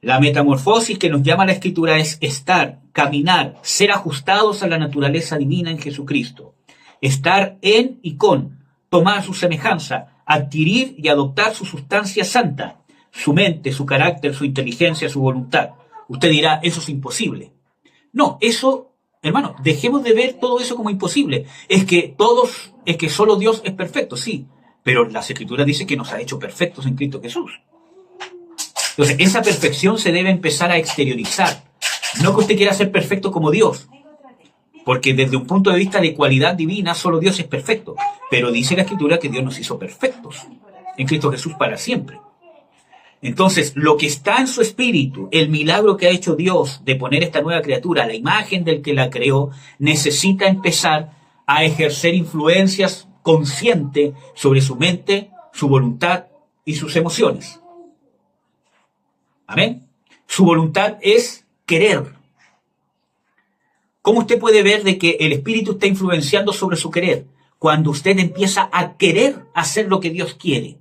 La metamorfosis que nos llama la Escritura es estar, caminar, ser ajustados a la naturaleza divina en Jesucristo. Estar en y con, tomar su semejanza, adquirir y adoptar su sustancia santa, su mente, su carácter, su inteligencia, su voluntad. Usted dirá, eso es imposible. No, eso, hermano, dejemos de ver todo eso como imposible. Es que solo Dios es perfecto, sí, pero las Escrituras dicen que nos ha hecho perfectos en Cristo Jesús. Entonces, esa perfección se debe empezar a exteriorizar. No que usted quiera ser perfecto como Dios, porque desde un punto de vista de cualidad divina, solo Dios es perfecto. Pero dice la Escritura que Dios nos hizo perfectos en Cristo Jesús para siempre. Entonces, lo que está en su espíritu, el milagro que ha hecho Dios de poner esta nueva criatura a la imagen del que la creó, necesita empezar a ejercer influencias consciente sobre su mente, su voluntad y sus emociones. Amén. Su voluntad es querer. ¿Cómo usted puede ver de que el Espíritu está influenciando sobre su querer? Cuando usted empieza a querer hacer lo que Dios quiere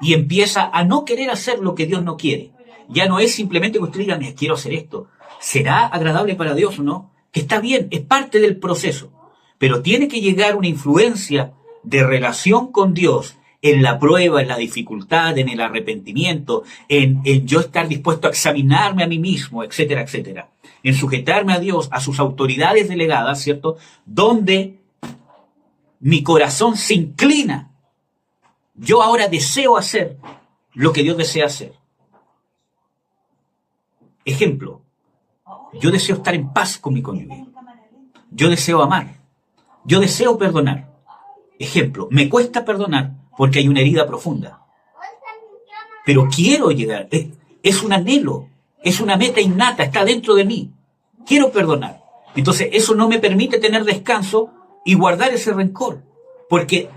y empieza a no querer hacer lo que Dios no quiere. Ya no es simplemente que usted diga, quiero hacer esto. ¿Será agradable para Dios o no? Que está bien, es parte del proceso. Pero tiene que llegar una influencia de relación con Dios en la prueba, en la dificultad, en el arrepentimiento, en yo estar dispuesto a examinarme a mí mismo, etcétera, etcétera. En sujetarme a Dios, a sus autoridades delegadas, ¿cierto? Donde mi corazón se inclina. Yo ahora deseo hacer lo que Dios desea hacer. Ejemplo, yo deseo estar en paz con mi cónyuge. Yo deseo amar. Yo deseo perdonar. Ejemplo, me cuesta perdonar porque hay una herida profunda. Pero quiero llegar. Es un anhelo, es una meta innata, está dentro de mí. Quiero perdonar. Entonces eso no me permite tener descanso y guardar ese rencor. Porque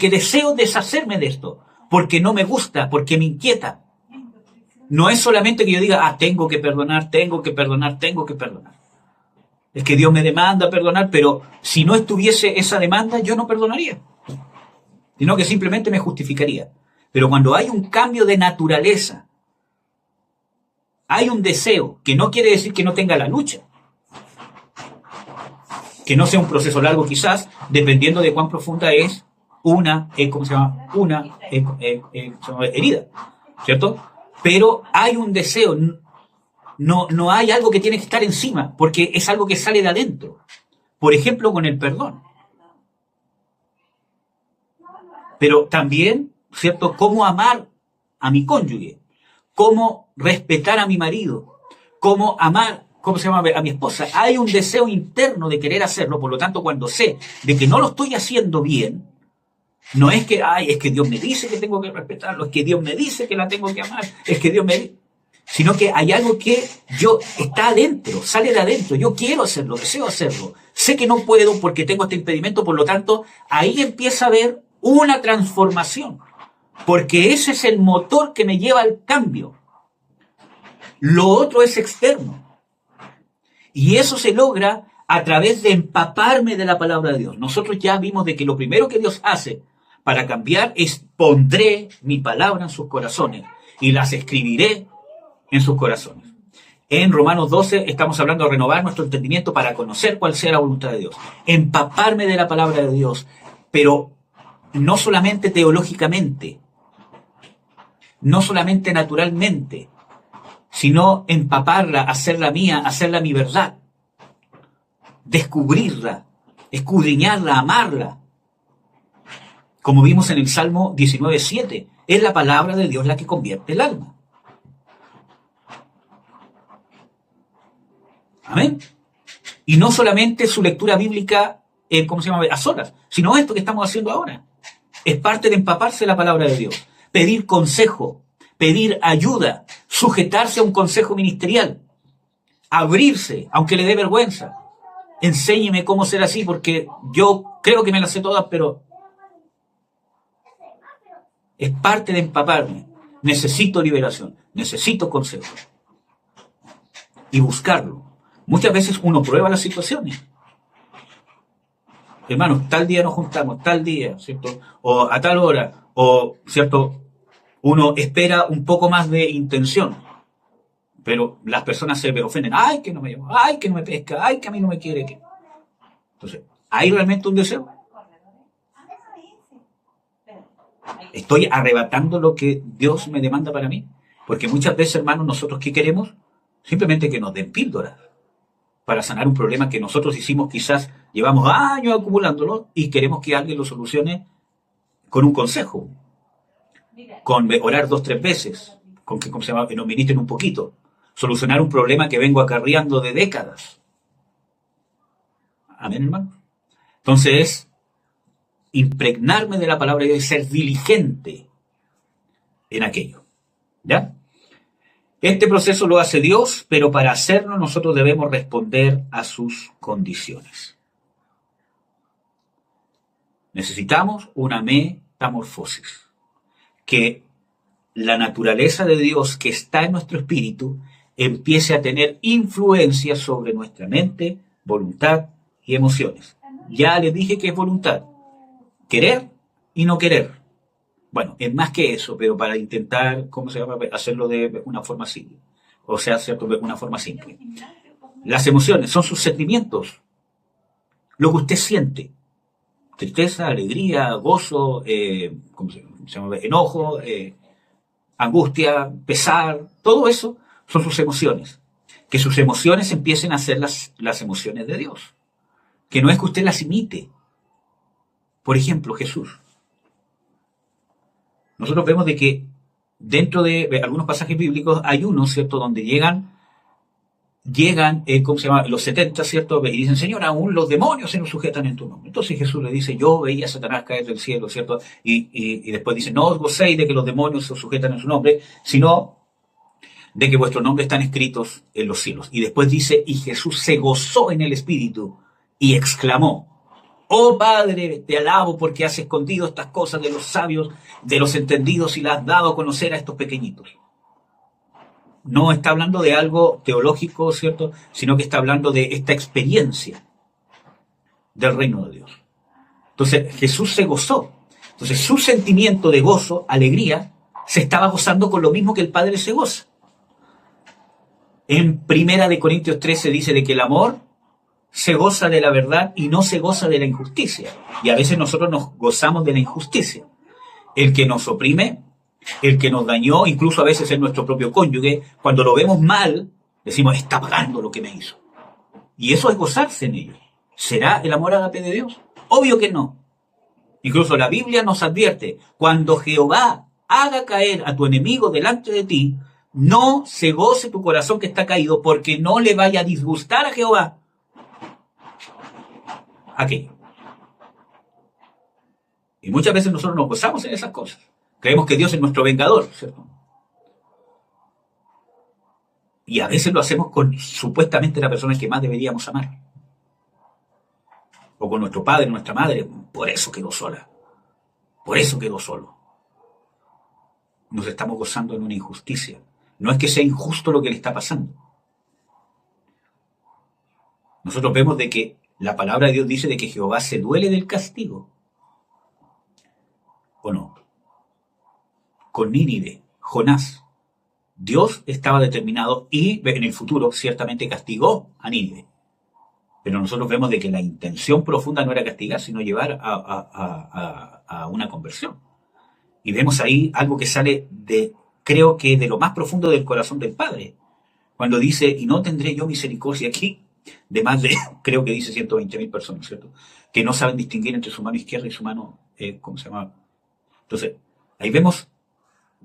deseo deshacerme de esto. Porque no me gusta, porque me inquieta. No es solamente que yo diga, tengo que perdonar, tengo que perdonar, tengo que perdonar. Es que Dios me demanda perdonar, pero si no estuviese esa demanda, yo no perdonaría. Sino que simplemente me justificaría. Pero cuando hay un cambio de naturaleza, hay un deseo, que no quiere decir que no tenga la lucha. Que no sea un proceso largo quizás, dependiendo de cuán profunda es una herida, ¿cierto? Pero hay un deseo, no hay algo que tiene que estar encima, porque es algo que sale de adentro. Por ejemplo, con el perdón. Pero también, ¿cierto?, cómo amar a mi cónyuge, cómo respetar a mi marido, cómo amar, a mi esposa. Hay un deseo interno de querer hacerlo, por lo tanto, cuando sé de que no lo estoy haciendo bien, no es que, es que Dios me dice que tengo que respetarlo, es que Dios me dice que la tengo que amar, es que Dios me... Sino que hay algo que está adentro, sale de adentro, yo quiero hacerlo, deseo hacerlo. Sé que no puedo porque tengo este impedimento, por lo tanto, ahí empieza a haber una transformación. Porque ese es el motor que me lleva al cambio. Lo otro es externo. Y eso se logra a través de empaparme de la palabra de Dios. Nosotros ya vimos de que lo primero que Dios hace para cambiar es pondré mi palabra en sus corazones y las escribiré en sus corazones. En Romanos 12 estamos hablando de renovar nuestro entendimiento para conocer cuál sea la voluntad de Dios. Empaparme de la palabra de Dios, pero no solamente teológicamente, no solamente naturalmente, sino empaparla, hacerla mía, hacerla mi verdad, descubrirla, escudriñarla, amarla. Como vimos en el Salmo 19:7, es la palabra de Dios la que convierte el alma. Amén. Y no solamente su lectura bíblica, a solas, sino esto que estamos haciendo ahora. Es parte de empaparse de la palabra de Dios. Pedir consejo, pedir ayuda, sujetarse a un consejo ministerial, abrirse, aunque le dé vergüenza. Enséñeme cómo ser así, porque yo creo que me las sé todas, pero es parte de empaparme. Necesito liberación, necesito consejo. Y buscarlo. Muchas veces uno prueba las situaciones. Hermanos, tal día nos juntamos, tal día, ¿cierto? O a tal hora, o, ¿cierto? Uno espera un poco más de intención. Pero las personas se ofenden. ¡Ay, que no me llama! ¡Ay, que no me pesca! ¡Ay, que a mí no me quiere! Entonces, ¿hay realmente un deseo? ¿Estoy arrebatando lo que Dios me demanda para mí? Porque muchas veces, hermanos, nosotros ¿qué queremos? Simplemente que nos den píldoras para sanar un problema que nosotros hicimos, quizás llevamos años acumulándolo y queremos que alguien lo solucione con un consejo, con orar 2-3 veces, con que nos ministren un poquito, solucionar un problema que vengo acarreando de décadas. Amén, hermano. Entonces, impregnarme de la palabra de Dios y ser diligente en aquello. ¿Ya? Este proceso lo hace Dios, pero para hacerlo nosotros debemos responder a sus condiciones. Necesitamos una metamorfosis. Que la naturaleza de Dios que está en nuestro espíritu empiece a tener influencia sobre nuestra mente, voluntad y emociones. Ya les dije que es voluntad. Querer y no querer. Bueno, es más que eso, pero para intentar, ¿cómo se llama?, hacerlo de una forma simple. O sea, ¿cierto?, de una forma simple. Las emociones son sus sentimientos. Lo que usted siente. Tristeza, alegría, gozo, ¿cómo se llama?, enojo, angustia, pesar, todo eso son sus emociones. Que sus emociones empiecen a ser las emociones de Dios. Que no es que usted las imite. Por ejemplo, Jesús. Nosotros vemos de que dentro de algunos pasajes bíblicos hay uno, ¿cierto?, donde llegan, ¿cómo se llama?, los 70, ¿cierto?, y dicen, Señor, aún los demonios se nos sujetan en tu nombre. Entonces Jesús le dice, yo veía a Satanás caer del cielo, ¿cierto? Y después dice, no os gocéis de que los demonios se sujetan en su nombre, sino de que vuestros nombres están escritos en los cielos. Y después dice, y Jesús se gozó en el Espíritu y exclamó, oh Padre, te alabo porque has escondido estas cosas de los sabios, de los entendidos y las has dado a conocer a estos pequeñitos. No está hablando de algo teológico, ¿cierto?, sino que está hablando de esta experiencia del reino de Dios. Entonces Jesús se gozó. Entonces su sentimiento de gozo, alegría, se estaba gozando con lo mismo que el Padre se goza. En 1 Corintios 13 dice de que el amor se goza de la verdad y no se goza de la injusticia. Y a veces nosotros nos gozamos de la injusticia. El que nos oprime, el que nos dañó, incluso a veces es nuestro propio cónyuge, cuando lo vemos mal, decimos, está pagando lo que me hizo. Y eso es gozarse en ello. ¿Será el amor ágape de Dios? Obvio que no. Incluso la Biblia nos advierte, cuando Jehová haga caer a tu enemigo delante de ti, no se goce tu corazón que está caído, porque no le vaya a disgustar a Jehová aquello. Y muchas veces nosotros nos gozamos en esas cosas. Creemos que Dios es nuestro vengador, ¿cierto? Y a veces lo hacemos con supuestamente la persona que más deberíamos amar. O con nuestro padre, nuestra madre. Por eso quedó sola. Por eso quedó solo. Nos estamos gozando en una injusticia. No es que sea injusto lo que le está pasando. Nosotros vemos de que la palabra de Dios dice de que Jehová se duele del castigo. ¿O no? Con Nínive, Jonás, Dios estaba determinado y en el futuro ciertamente castigó a Nínive. Pero nosotros vemos de que la intención profunda no era castigar, sino llevar a una conversión. Y vemos ahí algo que sale de, creo que de lo más profundo del corazón del Padre. Cuando dice, y no tendré yo misericordia aquí, de más de, creo que dice 120.000 personas, ¿cierto?, que no saben distinguir entre su mano izquierda y su mano, ¿cómo se llama? Entonces, ahí vemos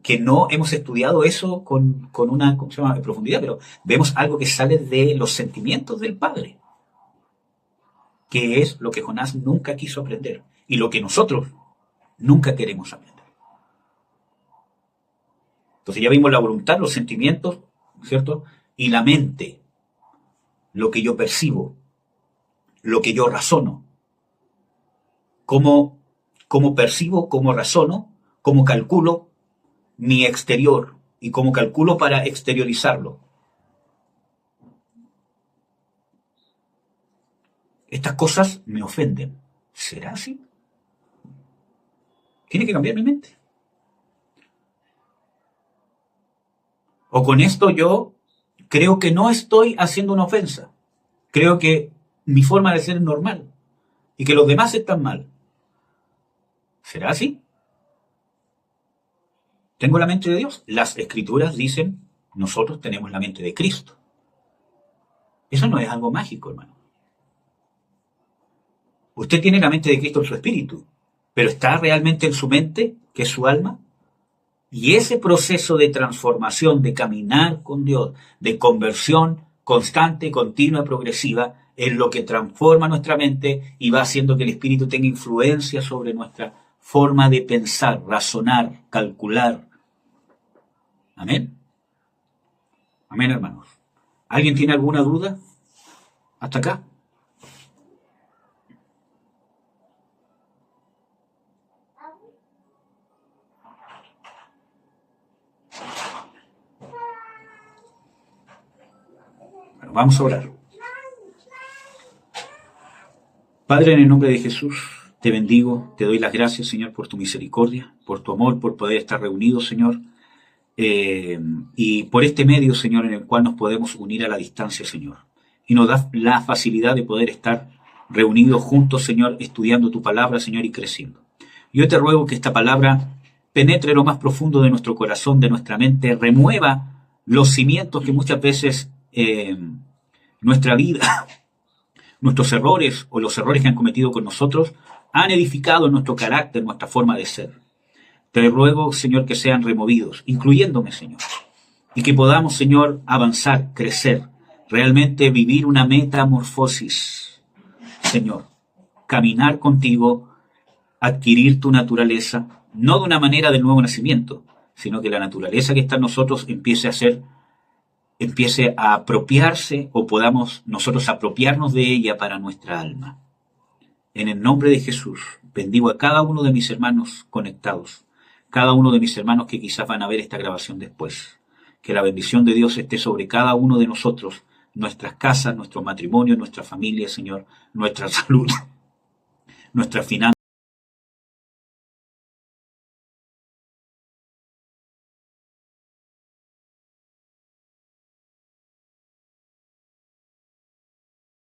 que no hemos estudiado eso con una, ¿cómo se llama?, profundidad, pero vemos algo que sale de los sentimientos del Padre, que es lo que Jonás nunca quiso aprender y lo que nosotros nunca queremos aprender. Entonces ya vimos la voluntad, los sentimientos, ¿cierto?, y la mente, lo que yo percibo, lo que yo razono, cómo percibo, cómo razono, cómo calculo mi exterior y cómo calculo para exteriorizarlo. Estas cosas me ofenden. ¿Será así? Tiene que cambiar mi mente. O con esto yo creo que no estoy haciendo una ofensa. Creo que mi forma de ser es normal y que los demás están mal. ¿Será así? ¿Tengo la mente de Dios? Las escrituras dicen, nosotros tenemos la mente de Cristo. Eso no es algo mágico, hermano. Usted tiene la mente de Cristo en su espíritu, pero ¿está realmente en su mente, que es su alma? Y ese proceso de transformación, de caminar con Dios, de conversión constante, continua, progresiva, es lo que transforma nuestra mente y va haciendo que el espíritu tenga influencia sobre nuestra forma de pensar, razonar, calcular. Amén. Amén, hermanos. ¿Alguien tiene alguna duda? ¿Hasta acá? Vamos a orar. Padre, en el nombre de Jesús, te bendigo, te doy las gracias, Señor, por tu misericordia, por tu amor, por poder estar reunidos, Señor, y por este medio, Señor, en el cual nos podemos unir a la distancia, Señor. Y nos das la facilidad de poder estar reunidos juntos, Señor, estudiando tu palabra, Señor, y creciendo. Yo te ruego que esta palabra penetre lo más profundo de nuestro corazón, de nuestra mente, remueva los cimientos que muchas veces nuestra vida, nuestros errores o los errores que han cometido con nosotros han edificado nuestro carácter, nuestra forma de ser. Te ruego, Señor, que sean removidos, incluyéndome, Señor, y que podamos, Señor, avanzar, crecer, realmente vivir una metamorfosis, Señor, caminar contigo, adquirir tu naturaleza, no de una manera del nuevo nacimiento, sino que la naturaleza que está en nosotros empiece a apropiarse o podamos nosotros apropiarnos de ella para nuestra alma. En el nombre de Jesús, bendigo a cada uno de mis hermanos conectados, cada uno de mis hermanos que quizás van a ver esta grabación después. Que la bendición de Dios esté sobre cada uno de nosotros, nuestras casas, nuestro matrimonio, nuestra familia, Señor, nuestra salud, nuestras finanzas.